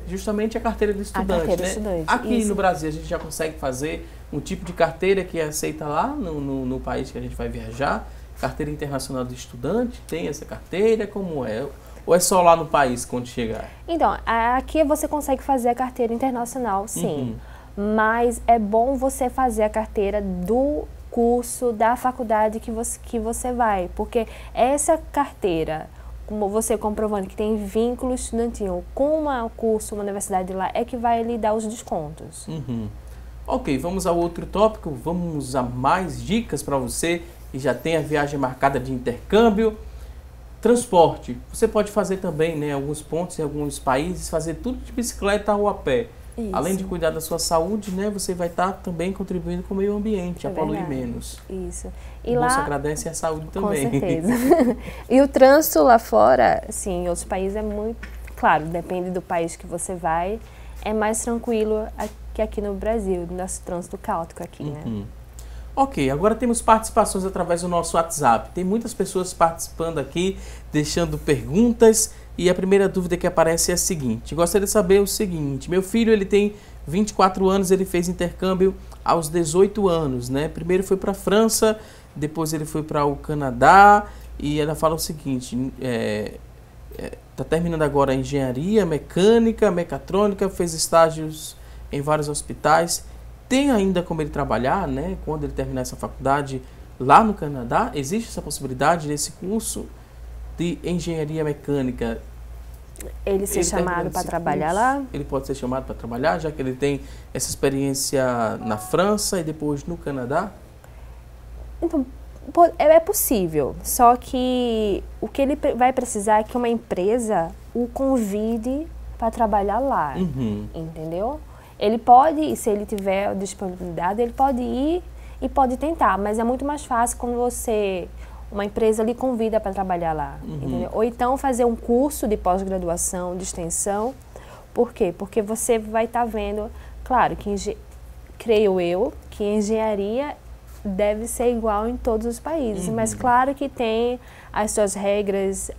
justamente a carteira de estudante. A carteira né? de estudante. Aqui Isso. no Brasil a gente já consegue fazer um tipo de carteira que é aceita lá no país que a gente vai viajar. Carteira internacional de estudante, tem essa carteira, como é? Ou é só lá no país quando chegar? Então, aqui você consegue fazer a carteira internacional, sim. Mas é bom você fazer a carteira do curso, da faculdade que você vai. Porque essa carteira, como você comprovando que tem vínculo estudantil com um curso, uma universidade lá, é que vai lhe dar os descontos. Ok, vamos ao outro tópico. Vamos a mais dicas para você que já tem a viagem marcada de intercâmbio. Transporte. Você pode fazer também, né, alguns pontos em alguns países, fazer tudo de bicicleta ou a pé. Isso. Além de cuidar da sua saúde, né, você vai estar também contribuindo com o meio ambiente, a poluir menos. Isso. E lá, agradece a saúde também. Com certeza. E o trânsito lá fora, sim, em outros países é muito... Claro, depende do país que você vai, é mais tranquilo que aqui no Brasil, nosso trânsito caótico aqui, né? Ok, agora temos participações através do nosso WhatsApp. Tem muitas pessoas participando aqui, deixando perguntas. E a primeira dúvida que aparece é a seguinte. Gostaria de saber o seguinte. Meu filho, ele tem 24 anos, ele fez intercâmbio aos 18 anos, né? Primeiro foi para a França, depois ele foi para o Canadá. E ela fala o seguinte, está terminando agora a engenharia, mecânica, mecatrônica, fez estágios em vários hospitais. Tem ainda como ele trabalhar, né, quando ele terminar essa faculdade lá no Canadá? Existe essa possibilidade desse curso de engenharia mecânica? Ele ser chamado para trabalhar lá? Ele pode ser chamado para trabalhar, já que ele tem essa experiência na França e depois no Canadá? Então, é possível, só que o que ele vai precisar é que uma empresa o convide para trabalhar lá, entendeu? Ele pode, se ele tiver disponibilidade, ele pode ir e pode tentar, mas é muito mais fácil quando uma empresa lhe convida para trabalhar lá, entendeu? Ou então fazer um curso de pós-graduação, de extensão. Por quê? Porque você vai estar vendo, claro, creio eu, que engenharia deve ser igual em todos os países, mas claro que tem as suas regras.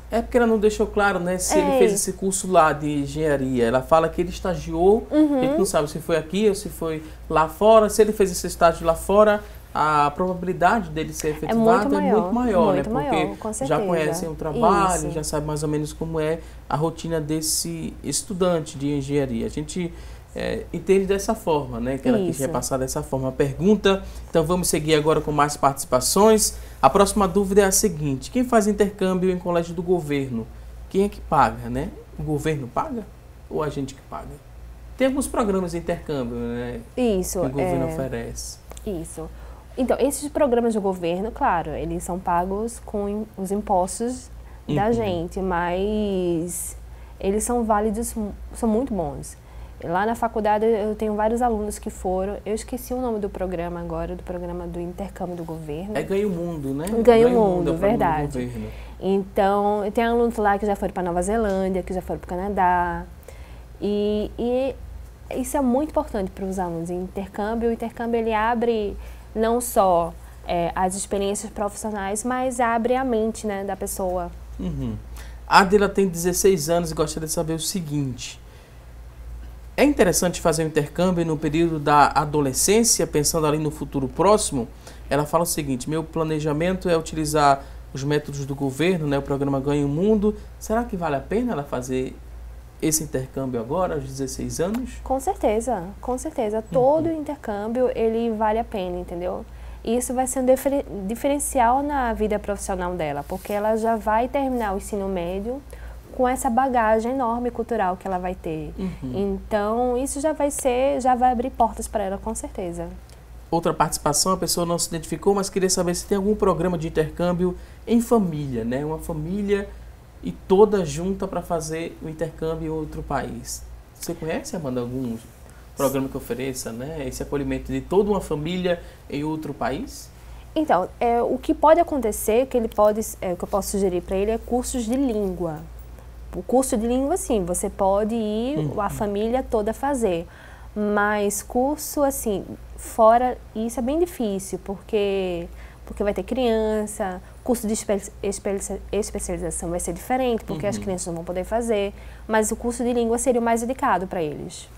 É porque ela não deixou claro, né, se ele fez esse curso lá de engenharia. Ela fala que ele estagiou, a gente não sabe se foi aqui ou se foi lá fora. Se ele fez esse estágio lá fora, a probabilidade dele ser efetivado é muito maior, né? Porque já conhecem o trabalho, já sabe mais ou menos como é a rotina desse estudante de engenharia. A gente entende dessa forma, né? Que ela quis repassar dessa forma a pergunta. Então vamos seguir agora com mais participações. A próxima dúvida é a seguinte: quem faz intercâmbio em colégio do governo, quem é que paga, né? O governo paga ou a gente que paga? Tem alguns programas de intercâmbio, né? Isso. Que o governo oferece. Isso. Então, esses programas do governo, claro, eles são pagos com os impostos da gente, mas eles são válidos, são muito bons. Lá na faculdade eu tenho vários alunos que foram, eu esqueci o nome do programa agora, do programa do intercâmbio do governo. É Ganha o Mundo, né? Ganha o Mundo, é verdade. Então, tem alunos lá que já foram para Nova Zelândia, que já foram para o Canadá. E isso é muito importante para os alunos. O intercâmbio ele abre não só as experiências profissionais, mas abre a mente, né, da pessoa. A Adela tem 16 anos e gostaria de saber o seguinte: é interessante fazer um intercâmbio no período da adolescência, pensando ali no futuro próximo? Ela fala o seguinte: meu planejamento é utilizar os métodos do governo, né, o programa Ganha o Mundo. Será que vale a pena ela fazer esse intercâmbio agora, aos 16 anos? Com certeza, com certeza. Todo intercâmbio, ele vale a pena, entendeu? E isso vai ser um diferencial na vida profissional dela, porque ela já vai terminar o ensino médio com essa bagagem enorme cultural que ela vai ter. Então, isso já vai abrir portas para ela, com certeza. Outra participação, a pessoa não se identificou, mas queria saber se tem algum programa de intercâmbio em família, né? Uma família e toda junta para fazer o intercâmbio em outro país. Você conhece, Amanda, algum programa que ofereça, né, esse acolhimento de toda uma família em outro país? Então, o que pode acontecer, que eu posso sugerir para ele, é cursos de língua. O curso de língua, sim, você pode ir, a família toda fazer. Mas curso, assim, fora, isso é bem difícil, porque vai ter criança, curso de especialização vai ser diferente, porque as crianças não vão poder fazer, mas o curso de língua seria o mais indicado para eles.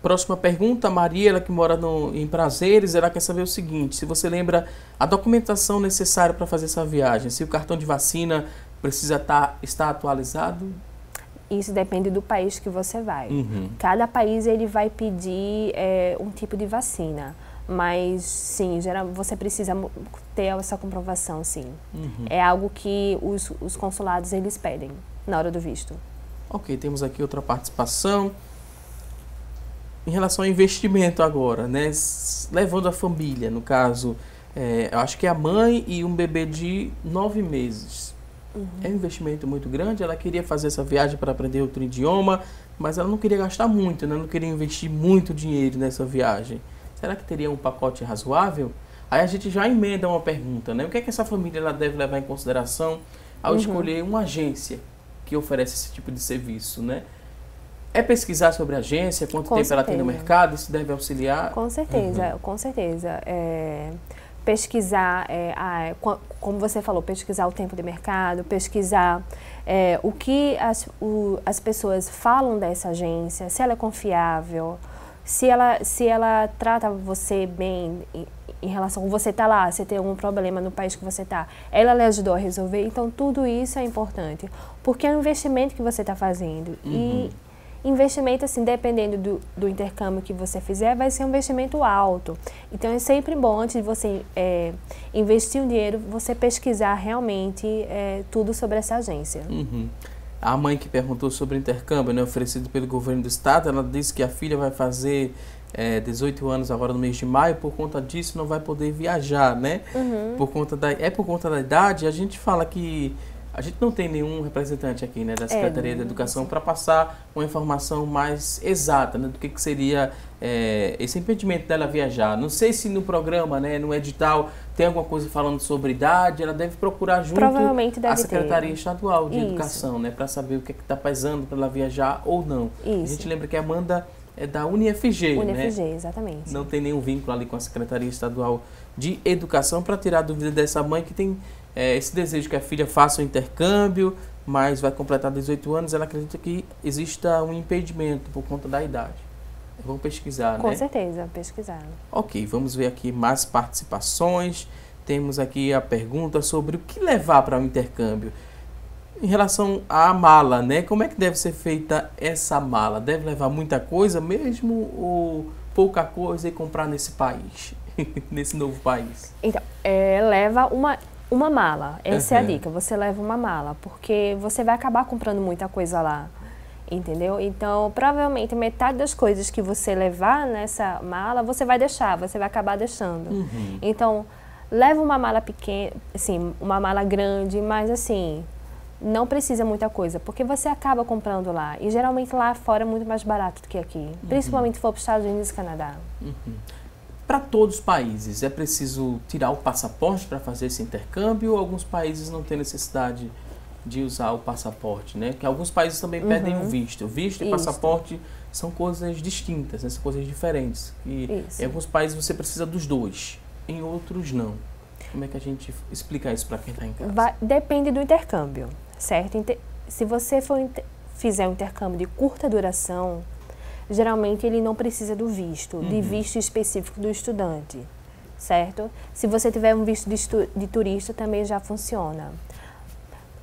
Próxima pergunta, Maria, ela que mora em Prazeres, ela quer saber o seguinte: se você lembra a documentação necessária para fazer essa viagem, se o cartão de vacina precisa estar atualizado? Isso depende do país que você vai. Cada país ele vai pedir um tipo de vacina. Mas, sim, você precisa ter essa comprovação, sim. É algo que os consulados, eles pedem na hora do visto. Ok, temos aqui outra participação. Em relação ao investimento agora, né? Levando a família, no caso, eu acho que é a mãe e um bebê de 9 meses. É um investimento muito grande. Ela queria fazer essa viagem para aprender outro idioma, mas ela não queria gastar muito, né? Não queria investir muito dinheiro nessa viagem. Será que teria um pacote razoável? Aí a gente já emenda uma pergunta, né? O que é que essa família ela deve levar em consideração ao escolher uma agência que oferece esse tipo de serviço, né? É pesquisar sobre a agência, quanto tempo ela tem no mercado, isso deve auxiliar? Com certeza, com certeza. Pesquisar, como você falou, pesquisar o tempo de mercado, pesquisar o que as pessoas falam dessa agência, se ela é confiável, se ela trata você bem em relação a você estar lá, se tem algum problema no país que você está, ela lhe ajudou a resolver. Então, tudo isso é importante, porque é um investimento que você está fazendo. E investimento, assim, dependendo do intercâmbio que você fizer, vai ser um investimento alto. Então, é sempre bom, antes de você investir um dinheiro, você pesquisar realmente tudo sobre essa agência. A mãe que perguntou sobre o intercâmbio, né, oferecido pelo governo do estado, ela disse que a filha vai fazer 18 anos agora no mês de maio, por conta disso não vai poder viajar, né? Por conta da idade. A gente fala que a gente não tem nenhum representante aqui, né, da Secretaria da Educação para passar uma informação mais exata, né, do que seria esse impedimento dela viajar. Não sei se no programa, né, no edital, tem alguma coisa falando sobre idade. Ela deve procurar junto à Secretaria Estadual de Educação, né, para saber o que está pesando para ela viajar ou não. A gente lembra que a Amanda é da UniFG, né? Exatamente. Não tem nenhum vínculo ali com a Secretaria Estadual de Educação, para tirar a dúvida dessa mãe que tem esse desejo que a filha faça o intercâmbio, mas vai completar 18 anos, ela acredita que exista um impedimento por conta da idade. Vamos pesquisar, Com né? certeza, pesquisar. Ok, vamos ver aqui mais participações. Temos aqui a pergunta sobre o que levar para o intercâmbio. Em relação à mala, né? Como é que deve ser feita essa mala? Deve levar muita coisa mesmo ou pouca coisa e comprar nesse país, nesse novo país? Então, leva uma mala. Essa é a dica. Você leva uma mala, porque você vai acabar comprando muita coisa lá, entendeu? Então, provavelmente, metade das coisas que você levar nessa mala, você vai deixar, você vai acabar deixando. Então, leva uma mala pequena, assim, uma mala grande, mas assim, não precisa muita coisa, porque você acaba comprando lá. E geralmente lá fora é muito mais barato do que aqui, principalmente se for para os Estados Unidos e Canadá. Para todos os países, é preciso tirar o passaporte para fazer esse intercâmbio ou alguns países não têm necessidade de usar o passaporte, né? Porque alguns países também pedem o visto. Visto e passaporte são coisas distintas, né? São coisas diferentes. E em alguns países você precisa dos dois, em outros não. Como é que a gente explica isso para quem está em casa? Depende do intercâmbio, certo? Se você fizer um intercâmbio de curta duração, geralmente ele não precisa do visto, de visto específico do estudante, certo? Se você tiver um visto de turista, também já funciona.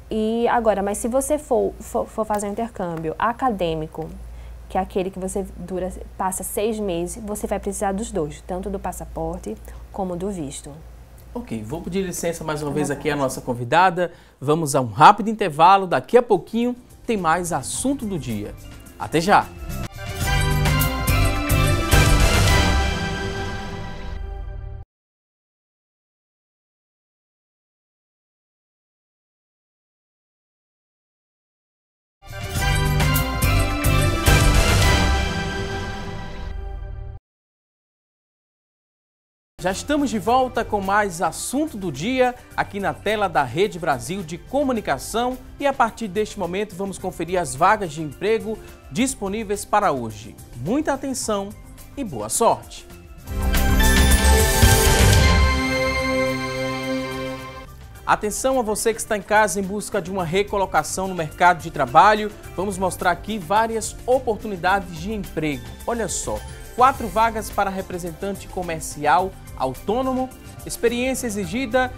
E agora, mas se você for fazer um intercâmbio acadêmico, que é aquele que você passa 6 meses, você vai precisar dos dois, tanto do passaporte como do visto. Ok, vou pedir licença mais uma vez aqui à nossa convidada. Vamos a um rápido intervalo. Daqui a pouquinho tem mais assunto do dia. Até já! Já estamos de volta com mais assunto do dia aqui na tela da Rede Brasil de Comunicação e a partir deste momento vamos conferir as vagas de emprego disponíveis para hoje. Muita atenção e boa sorte! Atenção a você que está em casa em busca de uma recolocação no mercado de trabalho. Vamos mostrar aqui várias oportunidades de emprego. Olha só, 4 vagas para representante comercial autônomo, experiência exigida,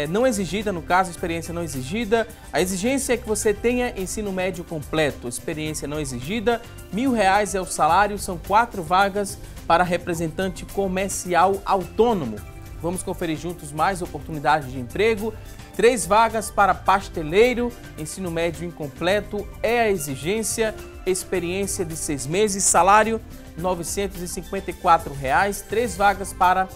não exigida, no caso, experiência não exigida. A exigência é que você tenha ensino médio completo, experiência não exigida, R$1.000 é o salário, são 4 vagas para representante comercial autônomo. Vamos conferir juntos mais oportunidades de emprego. 3 vagas para pasteleiro, ensino médio incompleto é a exigência, experiência de 6 meses, salário R$954, 3 vagas para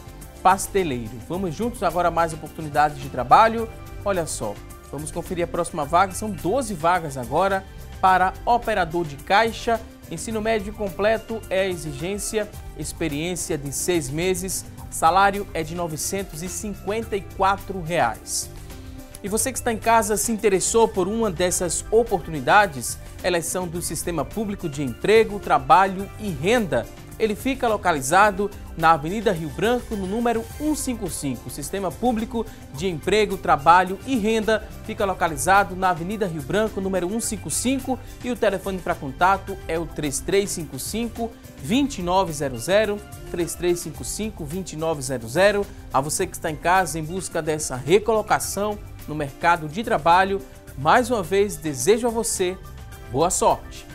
pasteleiro. Vamos juntos agora mais oportunidades de trabalho. Olha só, vamos conferir a próxima vaga, são 12 vagas agora para operador de caixa, ensino médio completo é a exigência, experiência de 6 meses, salário é de R$954. E você que está em casa se interessou por uma dessas oportunidades, elas são do Sistema Público de Emprego, Trabalho e Renda. Ele fica localizado na Avenida Rio Branco, no número 155. O Sistema Público de Emprego, Trabalho e Renda fica localizado na Avenida Rio Branco, número 155. E o telefone para contato é o 3355-2900, 3355-2900. A você que está em casa em busca dessa recolocação no mercado de trabalho, mais uma vez desejo a você boa sorte.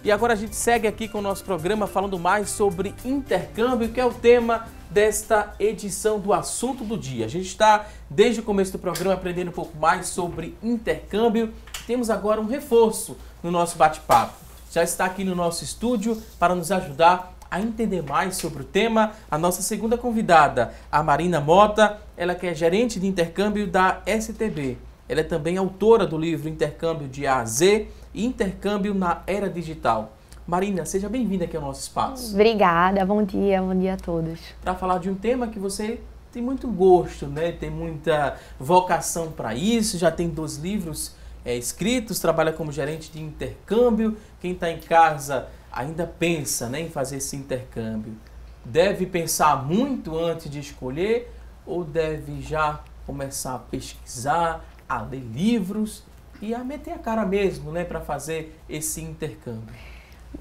E agora a gente segue aqui com o nosso programa falando mais sobre intercâmbio, que é o tema desta edição do Assunto do Dia. A gente está, desde o começo do programa, aprendendo um pouco mais sobre intercâmbio. Temos agora um reforço no nosso bate-papo. Já está aqui no nosso estúdio para nos ajudar a entender mais sobre o tema, a nossa segunda convidada, a Marina Mota, ela que é gerente de intercâmbio da STB. Ela é também autora do livro Intercâmbio de A a Z e Intercâmbio na Era Digital. Marina, seja bem-vinda aqui ao nosso espaço. Obrigada, bom dia a todos. Para falar de um tema que você tem muito gosto, né? Tem muita vocação para isso, já tem 2 livros escritos, trabalha como gerente de intercâmbio. Quem está em casa ainda pensa, né, em fazer esse intercâmbio. Deve pensar muito antes de escolher ou deve já começar a pesquisar, a ler livros e a meter a cara mesmo, né, para fazer esse intercâmbio?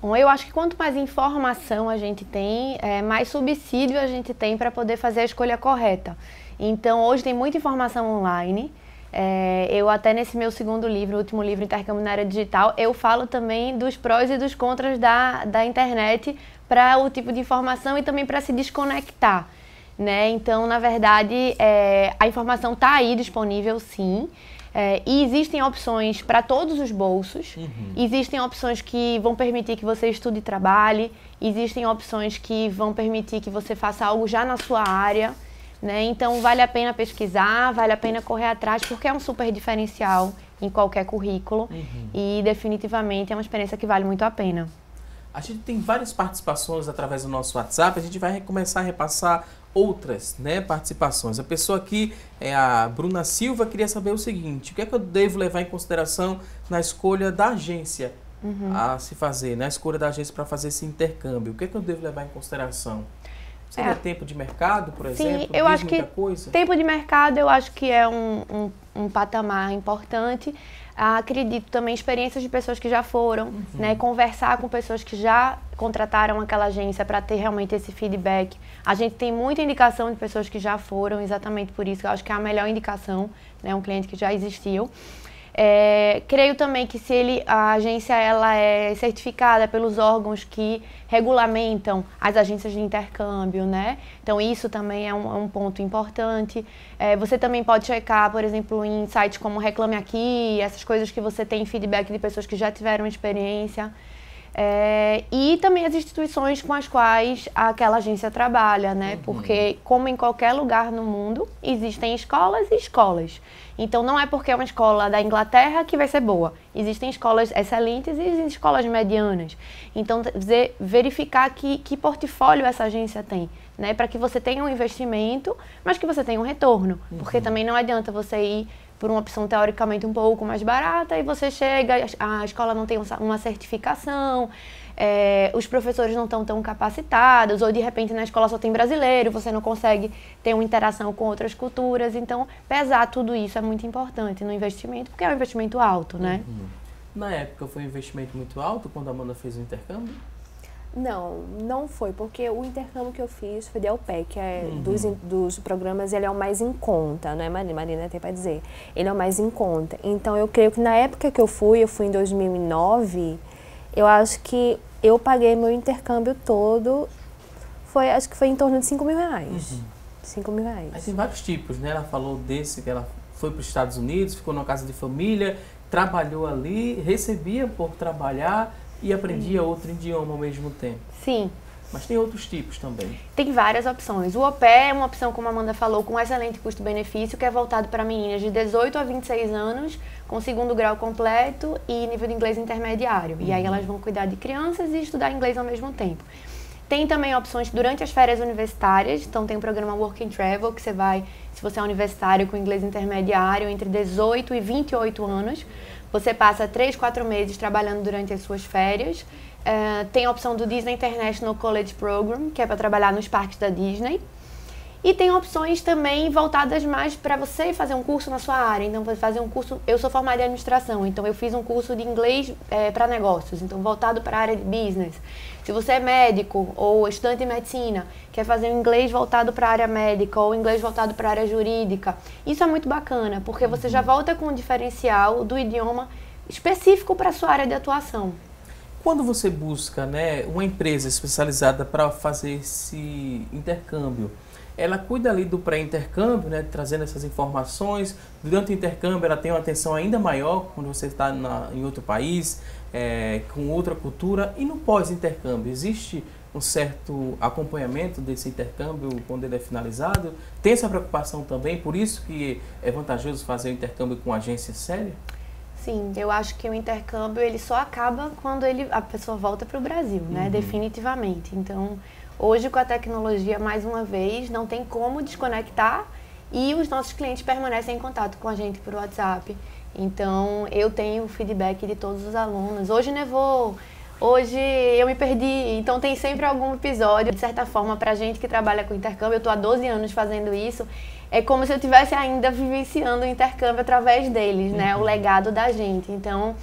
Bom, eu acho que quanto mais informação a gente tem, mais subsídio a gente tem para poder fazer a escolha correta. Então, hoje tem muita informação online, Eu até nesse meu segundo livro, o último livro, Intercâmbio na Era Digital, eu falo também dos prós e dos contras da internet para o tipo de informação e também para se desconectar, né? Então, na verdade, a informação está aí disponível, sim. E existem opções para todos os bolsos, existem opções que vão permitir que você estude e trabalhe, existem opções que vão permitir que você faça algo já na sua área, né? Então, vale a pena pesquisar, vale a pena correr atrás, porque é um super diferencial em qualquer currículo e definitivamente é uma experiência que vale muito a pena. A gente tem várias participações através do nosso WhatsApp, a gente vai começar a repassar outras, né, participações. A pessoa aqui, a Bruna Silva, queria saber o seguinte: o que é que eu devo levar em consideração na escolha da agência a se fazer, na escolha da agência para fazer esse intercâmbio? O que é que eu devo levar em consideração? Seria tempo de mercado, por exemplo? Sim, eu acho que tempo de mercado eu acho que é um patamar importante. Acredito também experiências de pessoas que já foram, né? Conversar com pessoas que já contrataram aquela agência para ter realmente esse feedback. A gente tem muita indicação de pessoas que já foram, exatamente por isso. Eu acho que é a melhor indicação, né? Um cliente que já existiu. Creio também que se a agência ela é certificada pelos órgãos que regulamentam as agências de intercâmbio, né? Então isso também é um ponto importante. Você também pode checar, por exemplo, em sites como Reclame Aqui, essas coisas que você tem feedback de pessoas que já tiveram experiência. E também as instituições com as quais aquela agência trabalha, né? Porque, como em qualquer lugar no mundo, existem escolas e escolas. Então, não é porque é uma escola da Inglaterra que vai ser boa. Existem escolas excelentes e existem escolas medianas. Então, verificar que portfólio essa agência tem, né? Para que você tenha um investimento, mas que você tenha um retorno. Porque também não adianta você ir por uma opção teoricamente um pouco mais barata e você chega, a escola não tem uma certificação, os professores não estão tão capacitados, ou de repente na escola só tem brasileiro, você não consegue ter uma interação com outras culturas. Então, pesar tudo isso é muito importante no investimento, porque é um investimento alto, né? Na época foi um investimento muito alto quando a Amanda fez o intercâmbio? Não foi, porque o intercâmbio que eu fiz foi de au pair, que é dos programas, ele é o mais em conta, né, Marina, tem para dizer. Ele é o mais em conta. Então, eu creio que na época que eu fui em 2009, eu acho que eu paguei meu intercâmbio todo, acho que foi em torno de R$5.000. 5 mil reais. Aí tem vários tipos, né? Ela falou desse, que ela foi para os Estados Unidos, ficou numa casa de família, trabalhou ali, recebia por trabalhar e aprendia outro idioma ao mesmo tempo. Sim. Mas tem outros tipos também. Tem várias opções. O au pair é uma opção, como a Amanda falou, com excelente custo-benefício, que é voltado para meninas de 18 a 26 anos, com segundo grau completo e nível de inglês intermediário. E aí elas vão cuidar de crianças e estudar inglês ao mesmo tempo. Tem também opções durante as férias universitárias, então tem o programa Work and Travel, que você vai, se você é universitário com inglês intermediário, entre 18 e 28 anos, você passa 3, 4 meses trabalhando durante as suas férias. Tem a opção do Disney International College Program, que é para trabalhar nos parques da Disney. E tem opções também voltadas mais para você fazer um curso na sua área. Então, fazer um curso... Eu sou formada em administração, então eu fiz um curso de inglês para negócios, então voltado para a área de business. Se você é médico ou estudante de medicina, quer fazer um inglês voltado para a área médica ou inglês voltado para a área jurídica, isso é muito bacana, porque você já volta com um diferencial do idioma específico para a sua área de atuação. Quando você busca, né, uma empresa especializada para fazer esse intercâmbio, ela cuida ali do pré-intercâmbio, né, trazendo essas informações. Durante o intercâmbio, ela tem uma atenção ainda maior quando você está em outro país, com outra cultura. E no pós-intercâmbio, existe um certo acompanhamento desse intercâmbio quando ele é finalizado? Tem essa preocupação também? Por isso que é vantajoso fazer o intercâmbio com agência séria? Sim, eu acho que o intercâmbio ele só acaba quando a pessoa volta para o Brasil, né? Definitivamente. Então, hoje com a tecnologia, mais uma vez, não tem como desconectar e os nossos clientes permanecem em contato com a gente por WhatsApp. Então, eu tenho feedback de todos os alunos. Hoje nevou, hoje eu me perdi. Então, tem sempre algum episódio, de certa forma, para a gente que trabalha com intercâmbio. Eu estou há 12 anos fazendo isso. é como se eu estivesse ainda vivenciando o intercâmbio através deles, né? O legado da gente. Então,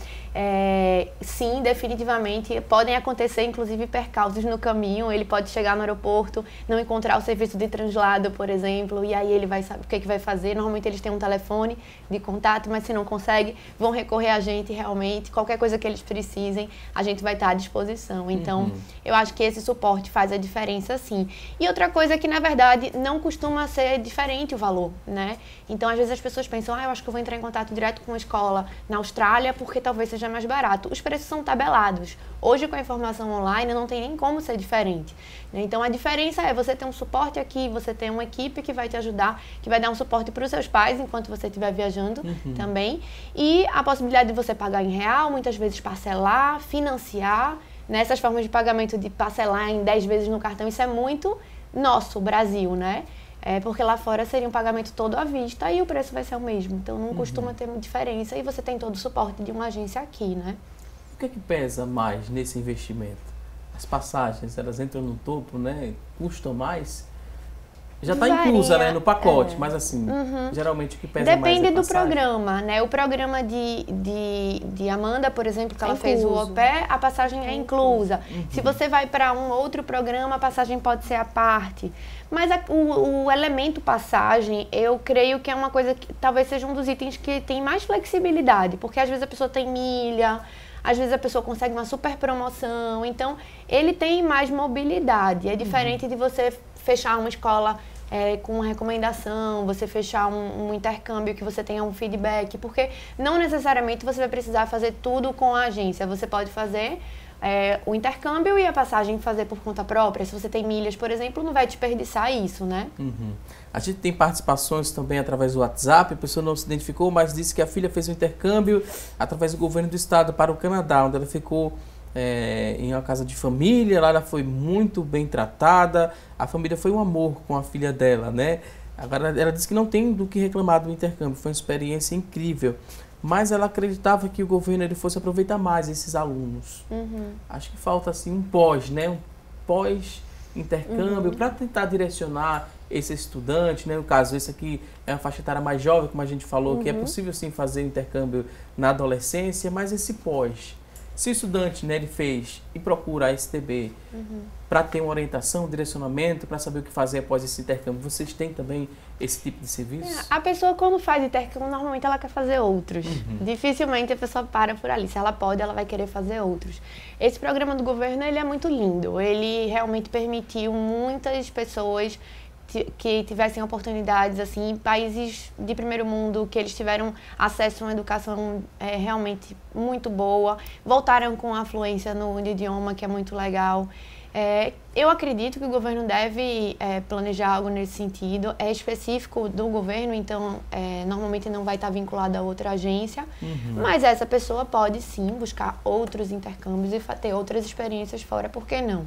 sim, definitivamente, podem acontecer, inclusive, percalços no caminho. Ele pode chegar no aeroporto, não encontrar o serviço de translado, por exemplo, e aí ele vai saber o que vai fazer. Normalmente eles têm um telefone de contato, mas se não consegue, vão recorrer a gente realmente. Qualquer coisa que eles precisem, a gente vai estar à disposição. Então, eu acho que esse suporte faz a diferença, sim. E outra coisa que, na verdade, não costuma ser diferente o valor, né? Então, às vezes as pessoas pensam, eu acho que eu vou entrar em contato direto com uma escola na Austrália, porque talvez seja mais barato. Os preços são tabelados. Hoje, com a informação online, não tem nem como ser diferente. Então, a diferença é você ter um suporte aqui, você ter uma equipe que vai te ajudar, que vai dar um suporte para os seus pais enquanto você estiver viajando também. E a possibilidade de você pagar em real, muitas vezes parcelar, financiar. Nessas formas de pagamento de parcelar em 10 vezes no cartão, isso é muito nosso, Brasil, né? Porque lá fora seria um pagamento todo à vista e o preço vai ser o mesmo. Então, não costuma ter diferença e você tem todo o suporte de uma agência aqui, né? O que é que pesa mais nesse investimento? As passagens, elas entram no topo, né? Custam mais? Já está inclusa, né, no pacote, mas assim, geralmente o que pesa mais depende do programa, né? O programa de Amanda, por exemplo, que ela fez o au pair, a passagem é inclusa. Se você vai para um outro programa, a passagem pode ser à parte. Mas o elemento passagem, eu creio que é uma coisa que talvez seja um dos itens que tem mais flexibilidade, porque às vezes a pessoa tem milha, às vezes a pessoa consegue uma super promoção, então ele tem mais mobilidade. É diferente de você fechar uma escola com uma recomendação, você fechar um intercâmbio que você tenha um feedback, porque não necessariamente você vai precisar fazer tudo com a agência, você pode fazer o intercâmbio e a passagem fazer por conta própria. Se você tem milhas, por exemplo, não vai desperdiçar isso, né? A gente tem participações também através do WhatsApp, a pessoa não se identificou, mas disse que a filha fez um intercâmbio através do governo do estado para o Canadá, onde ela ficou em uma casa de família. Lá ela foi muito bem tratada, a família foi um amor com a filha dela, né? Agora ela disse que não tem do que reclamar do intercâmbio, foi uma experiência incrível, mas ela acreditava que o governo ele fosse aproveitar mais esses alunos. Acho que falta assim um pós, né? Um pós-intercâmbio para tentar direcionar esse estudante, né? No caso, esse aqui é uma faixa etária mais jovem, como a gente falou, que é possível sim fazer intercâmbio na adolescência, mas esse pós. Se o estudante, né, ele fez e procura a STB para ter uma orientação, um direcionamento, para saber o que fazer após esse intercâmbio, vocês têm também esse tipo de serviço? A pessoa, quando faz intercâmbio, normalmente ela quer fazer outros. Dificilmente a pessoa para por ali. Se ela pode, ela vai querer fazer outros. Esse programa do governo, ele é muito lindo. Ele realmente permitiu muitas pessoas que tivessem oportunidades assim, em países de primeiro mundo, que eles tiveram acesso a uma educação realmente muito boa, voltaram com afluência no idioma, que é muito legal. Eu acredito que o governo deve planejar algo nesse sentido. É específico do governo, então normalmente não vai estar vinculado a outra agência, mas essa pessoa pode sim buscar outros intercâmbios e ter outras experiências fora, por que não?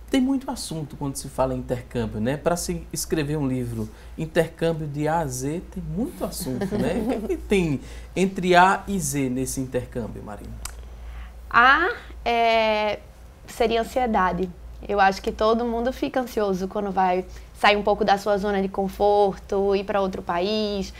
Tem muito assunto quando se fala em intercâmbio, né? Para se escrever um livro, intercâmbio de A a Z, tem muito assunto, né? O que tem entre A e Z nesse intercâmbio, Marina? A seria ansiedade. Eu acho que todo mundo fica ansioso quando vai sair um pouco da sua zona de conforto, ir para outro país,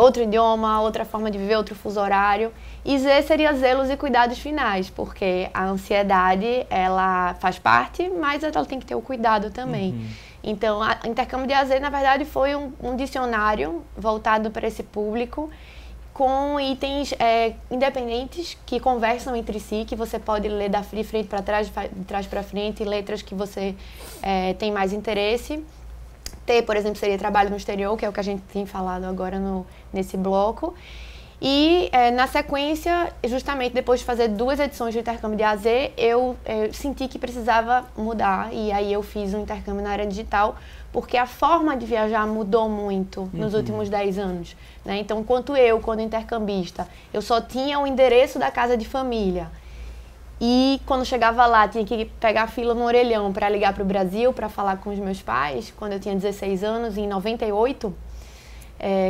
outro idioma, outra forma de viver, outro fuso horário. E Z seria zelos e cuidados finais, porque a ansiedade, ela faz parte, mas ela tem que ter o cuidado também. Então, o intercâmbio de A a Z, na verdade, foi um dicionário voltado para esse público, com itens independentes que conversam entre si, que você pode ler de frente para trás, de trás para frente, letras que você tem mais interesse. T, por exemplo, seria trabalho no exterior, que é o que a gente tem falado agora nesse bloco. E, na sequência, justamente depois de fazer 2 edições de intercâmbio de A a Z, eu senti que precisava mudar. E aí eu fiz um intercâmbio na área digital, porque a forma de viajar mudou muito nos últimos 10 anos. Né? Então, quando intercambista, eu só tinha o endereço da casa de família. E quando chegava lá, tinha que pegar fila no orelhão para ligar para o Brasil, para falar com os meus pais, quando eu tinha 16 anos, em 98.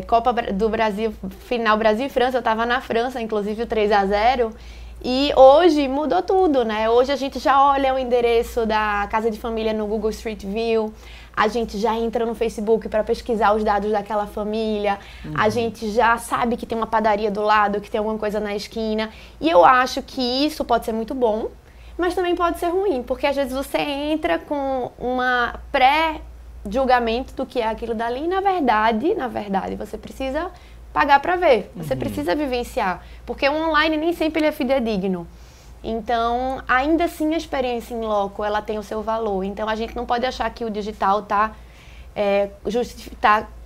Copa do Brasil, final Brasil e França, eu estava na França, inclusive o 3-0. E hoje mudou tudo, né? Hoje a gente já olha o endereço da casa de família no Google Street View, a gente já entra no Facebook para pesquisar os dados daquela família, a gente já sabe que tem uma padaria do lado, que tem alguma coisa na esquina. E eu acho que isso pode ser muito bom, mas também pode ser ruim, porque às vezes você entra com uma pré-julgamento do que é aquilo dali e na verdade, você precisa pagar para ver, você precisa vivenciar, porque o online nem sempre ele é fidedigno. Então, ainda assim, a experiência em loco, ela tem o seu valor. Então, a gente não pode achar que o digital tá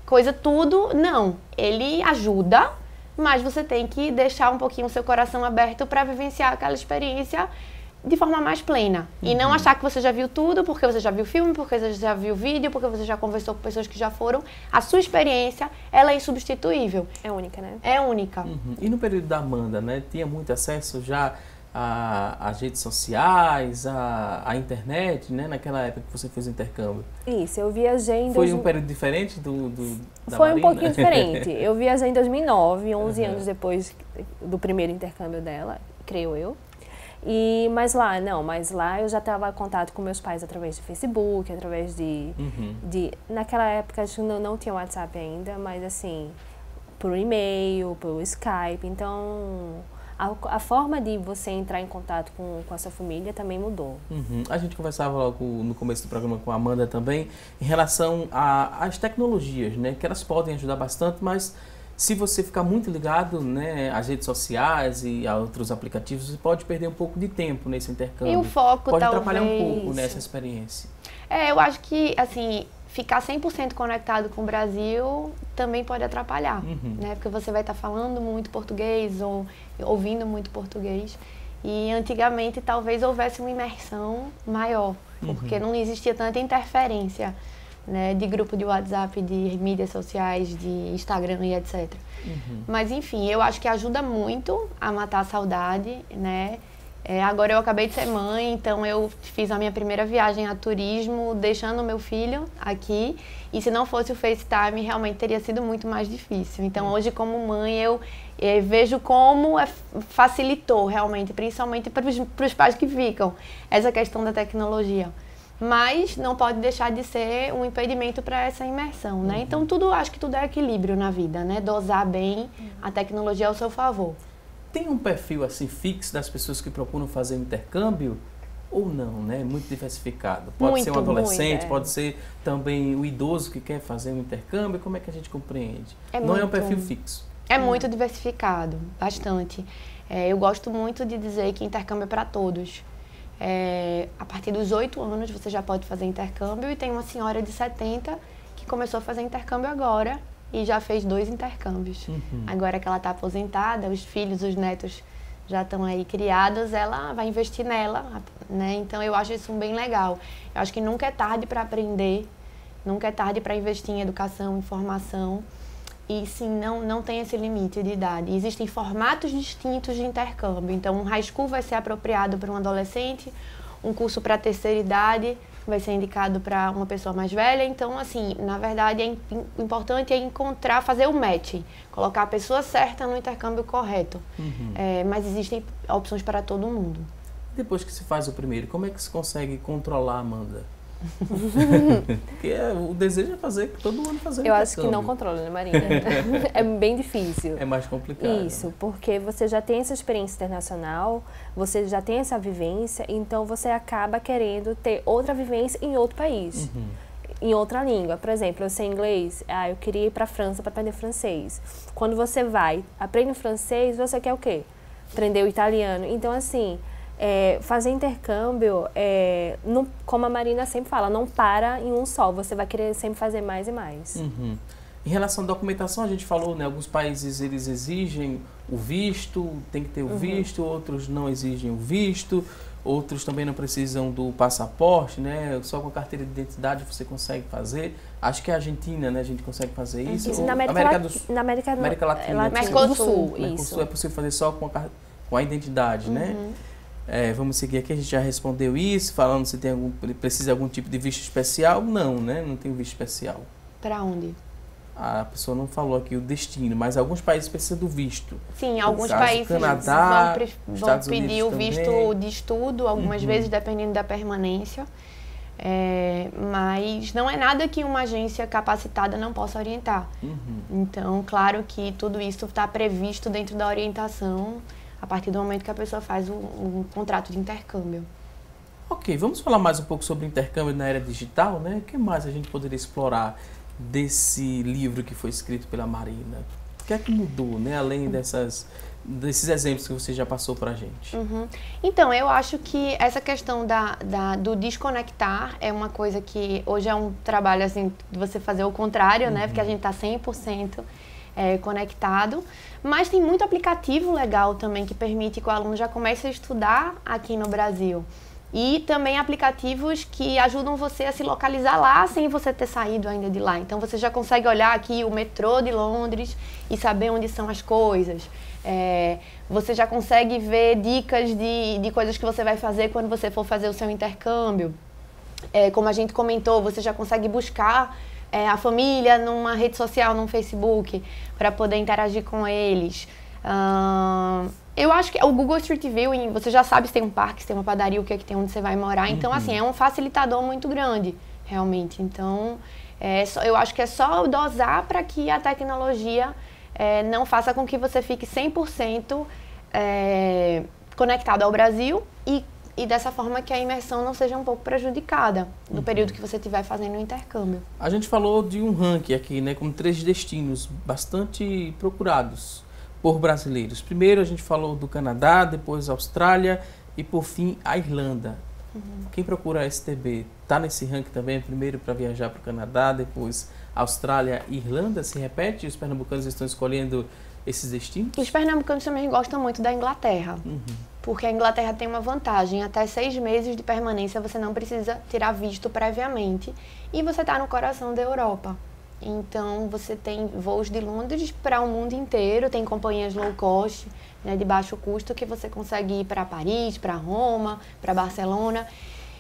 coisa tudo. Não, ele ajuda, mas você tem que deixar um pouquinho o seu coração aberto para vivenciar aquela experiência de forma mais plena. E não achar que você já viu tudo, porque você já viu filme, porque você já viu vídeo, porque você já conversou com pessoas que já foram. A sua experiência, ela é insubstituível. É única, né? É única. E no período da Amanda, né? Tinha muito acesso já às redes sociais, à internet, né? Naquela época que você fez o intercâmbio. Isso, eu viajei em... Foi um período diferente da Foi Marina? um pouquinho diferente. Eu viajei em 2009, 11 anos depois do primeiro intercâmbio dela, creio eu. Mas lá eu já estava em contato com meus pais através de Facebook, através de naquela época a gente não tinha WhatsApp ainda, mas assim, por e-mail, por Skype. Então, a forma de você entrar em contato com a sua família também mudou. A gente conversava logo no começo do programa com a Amanda também, em relação às tecnologias, né? Que elas podem ajudar bastante, mas se você ficar muito ligado, né, às redes sociais e a outros aplicativos, você pode perder um pouco de tempo nesse intercâmbio. E o foco pode talvez atrapalhar um pouco nessa experiência. Eu acho que, assim, ficar 100% conectado com o Brasil também pode atrapalhar, né? Porque você vai estar falando muito português ou ouvindo muito português. E antigamente talvez houvesse uma imersão maior, porque não existia tanta interferência, né, de grupo de WhatsApp, de mídias sociais, de Instagram e etc. Mas enfim, eu acho que ajuda muito a matar a saudade, né? Agora eu acabei de ser mãe, então eu fiz a minha primeira viagem a turismo, deixando o meu filho aqui. E se não fosse o FaceTime, realmente teria sido muito mais difícil. Então hoje, como mãe, eu vejo como facilitou realmente, principalmente para os pais que ficam, essa questão da tecnologia. Mas não pode deixar de ser um impedimento para essa imersão, né? Então acho que tudo é equilíbrio na vida, né? Dosar bem a tecnologia ao seu favor. Tem um perfil assim fixo das pessoas que procuram fazer um intercâmbio ou não, né? Muito diversificado. Pode ser um adolescente, pode ser também o idoso que quer fazer um intercâmbio. Como é que a gente compreende? Não é um perfil fixo. É muito diversificado, bastante. Eu gosto muito de dizer que intercâmbio é para todos. A partir dos 8 anos você já pode fazer intercâmbio, e tem uma senhora de 70 que começou a fazer intercâmbio agora e já fez 2 intercâmbios. Agora que ela está aposentada, os filhos, os netos já estão aí criados, ela vai investir nela, né? Então eu acho isso bem legal. Eu acho que nunca é tarde para aprender, nunca é tarde para investir em educação, em formação. E sim, não tem esse limite de idade. Existem formatos distintos de intercâmbio. Então, um high school vai ser apropriado para um adolescente, um curso para a terceira idade vai ser indicado para uma pessoa mais velha. Então, assim, na verdade, o importante é fazer o match, colocar a pessoa certa no intercâmbio correto. Mas existem opções para todo mundo. Depois que se faz o primeiro, como é que se consegue controlar a Amanda? Porque o desejo é fazer, todo mundo fazer. Eu acho que não controla, né, Marina? É bem difícil. É mais complicado. Isso, porque você já tem essa experiência internacional, você já tem essa vivência, então você acaba querendo ter outra vivência em outro país, em outra língua. Por exemplo, eu sei inglês, eu queria ir para a França para aprender francês. Quando você vai, aprende francês, você quer o quê? Aprender o italiano. Então, assim, fazer intercâmbio, como a Marina sempre fala, não para em um só, você vai querer sempre fazer mais e mais. Em relação à documentação, a gente falou, né, alguns países eles exigem o visto, tem que ter o visto, outros não exigem o visto, outros também não precisam do passaporte, né, só com a carteira de identidade você consegue fazer. Acho que a Argentina, né, a gente consegue fazer isso. Na América Latina, Mercosul, isso. É possível fazer só com a identidade, né? Vamos seguir aqui, a gente já respondeu isso, falando se precisa de algum tipo de visto especial. Não, né? Não tem visto especial. Para onde? A pessoa não falou aqui o destino, mas alguns países precisam do visto. Sim, alguns países vão pedir o visto de estudo, algumas vezes dependendo da permanência. Mas não é nada que uma agência capacitada não possa orientar. Então, claro que tudo isso está previsto dentro da orientação a partir do momento que a pessoa faz um contrato de intercâmbio. Ok, vamos falar mais um pouco sobre intercâmbio na era digital, né? O que mais a gente poderia explorar desse livro que foi escrito pela Marina? O que é que mudou, né? Além desses exemplos que você já passou para a gente. Então, eu acho que essa questão do desconectar é uma coisa que hoje é um trabalho assim, de você fazer o contrário, né? Porque a gente está 100% conectado. Mas tem muito aplicativo legal também que permite que o aluno já comece a estudar aqui no Brasil. E também aplicativos que ajudam você a se localizar lá sem você ter saído ainda de lá. Então você já consegue olhar aqui o metrô de Londres e saber onde são as coisas. Você já consegue ver dicas de coisas que você vai fazer quando você for fazer o seu intercâmbio. Como a gente comentou, você já consegue buscar a família numa rede social, num Facebook, para poder interagir com eles. Eu acho que o Google Street View, você já sabe se tem um parque, se tem uma padaria, o que é que tem, onde você vai morar. Então, assim, é um facilitador muito grande, realmente. Então, eu acho que é só dosar para que a tecnologia não faça com que você fique 100% conectado ao Brasil e dessa forma que a imersão não seja um pouco prejudicada no período que você estiver fazendo o intercâmbio. A gente falou de um ranking aqui, né, com 3 destinos bastante procurados por brasileiros. Primeiro a gente falou do Canadá, depois a Austrália e por fim a Irlanda. Quem procura a STB está nesse ranking também, primeiro para viajar para o Canadá, depois Austrália e Irlanda, se repete? Os pernambucanos estão escolhendo esses destinos? Os pernambucanos também gostam muito da Inglaterra, porque a Inglaterra tem uma vantagem, até 6 meses de permanência você não precisa tirar visto previamente e você está no coração da Europa. Então, você tem voos de Londres para o mundo inteiro, tem companhias low cost, né, de baixo custo, que você consegue ir para Paris, para Roma, para Barcelona.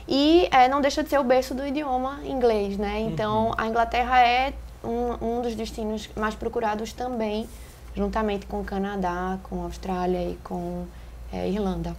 E não deixa de ser o berço do idioma inglês, né? Então, a Inglaterra é um dos destinos mais procurados também, juntamente com o Canadá, com a Austrália e com Irlanda.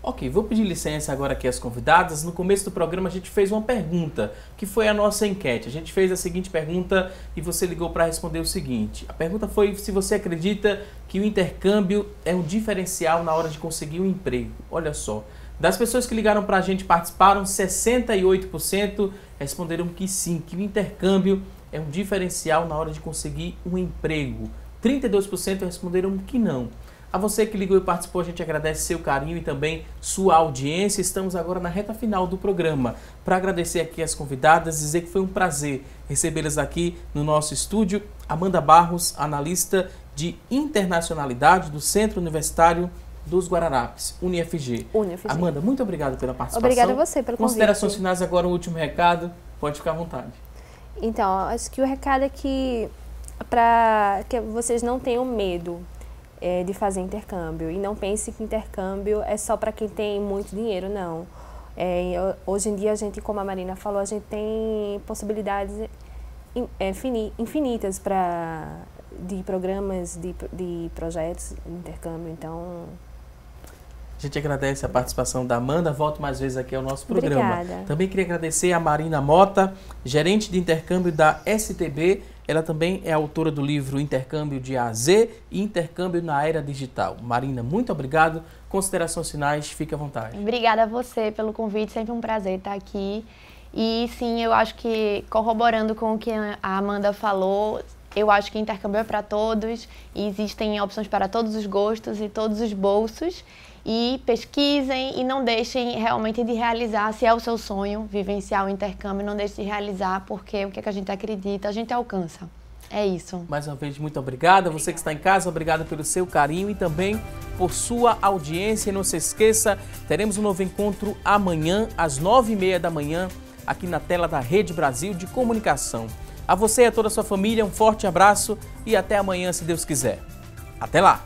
Ok, vou pedir licença agora aqui às convidadas. No começo do programa a gente fez uma pergunta, que foi a nossa enquete. A gente fez a seguinte pergunta e você ligou para responder o seguinte. A pergunta foi se você acredita que o intercâmbio é um diferencial na hora de conseguir um emprego. Olha só, das pessoas que ligaram para a gente participaram, 68% responderam que sim, que o intercâmbio é um diferencial na hora de conseguir um emprego. 32% responderam que não. A você que ligou e participou, a gente agradece seu carinho e também sua audiência. Estamos agora na reta final do programa. Para agradecer aqui as convidadas, dizer que foi um prazer recebê-las aqui no nosso estúdio. Amanda Barros, analista de internacionalidade do Centro Universitário dos Guararapes, UniFG. Amanda, muito obrigado pela participação. Obrigada a você pelo convite. Considerações finais agora, um último recado. Pode ficar à vontade. Então, acho que o recado é que para que vocês não tenham medo de fazer intercâmbio. E não pense que intercâmbio é só para quem tem muito dinheiro, não. Hoje em dia, a gente, como a Marina falou, a gente tem possibilidades infinitas de programas, de projetos de intercâmbio. Então, a gente agradece a participação da Amanda. Volto mais vezes aqui ao nosso programa. Obrigada. Também queria agradecer a Marina Mota, gerente de intercâmbio da STB. Ela também é autora do livro Intercâmbio de A a Z e Intercâmbio na Era Digital. Marina, muito obrigado. Considerações finais, fique à vontade. Obrigada a você pelo convite, sempre um prazer estar aqui. E sim, eu acho que, corroborando com o que a Amanda falou, eu acho que intercâmbio é para todos e existem opções para todos os gostos e todos os bolsos. E pesquisem e não deixem realmente de realizar, se é o seu sonho, vivenciar o intercâmbio, não deixe de realizar, porque o que a gente acredita, a gente alcança. É isso. Mais uma vez, muito obrigada. Você que está em casa, obrigado pelo seu carinho e também por sua audiência. E não se esqueça, teremos um novo encontro amanhã, às 9h30 da manhã, aqui na tela da Rede Brasil de Comunicação. A você e a toda a sua família, um forte abraço e até amanhã, se Deus quiser. Até lá!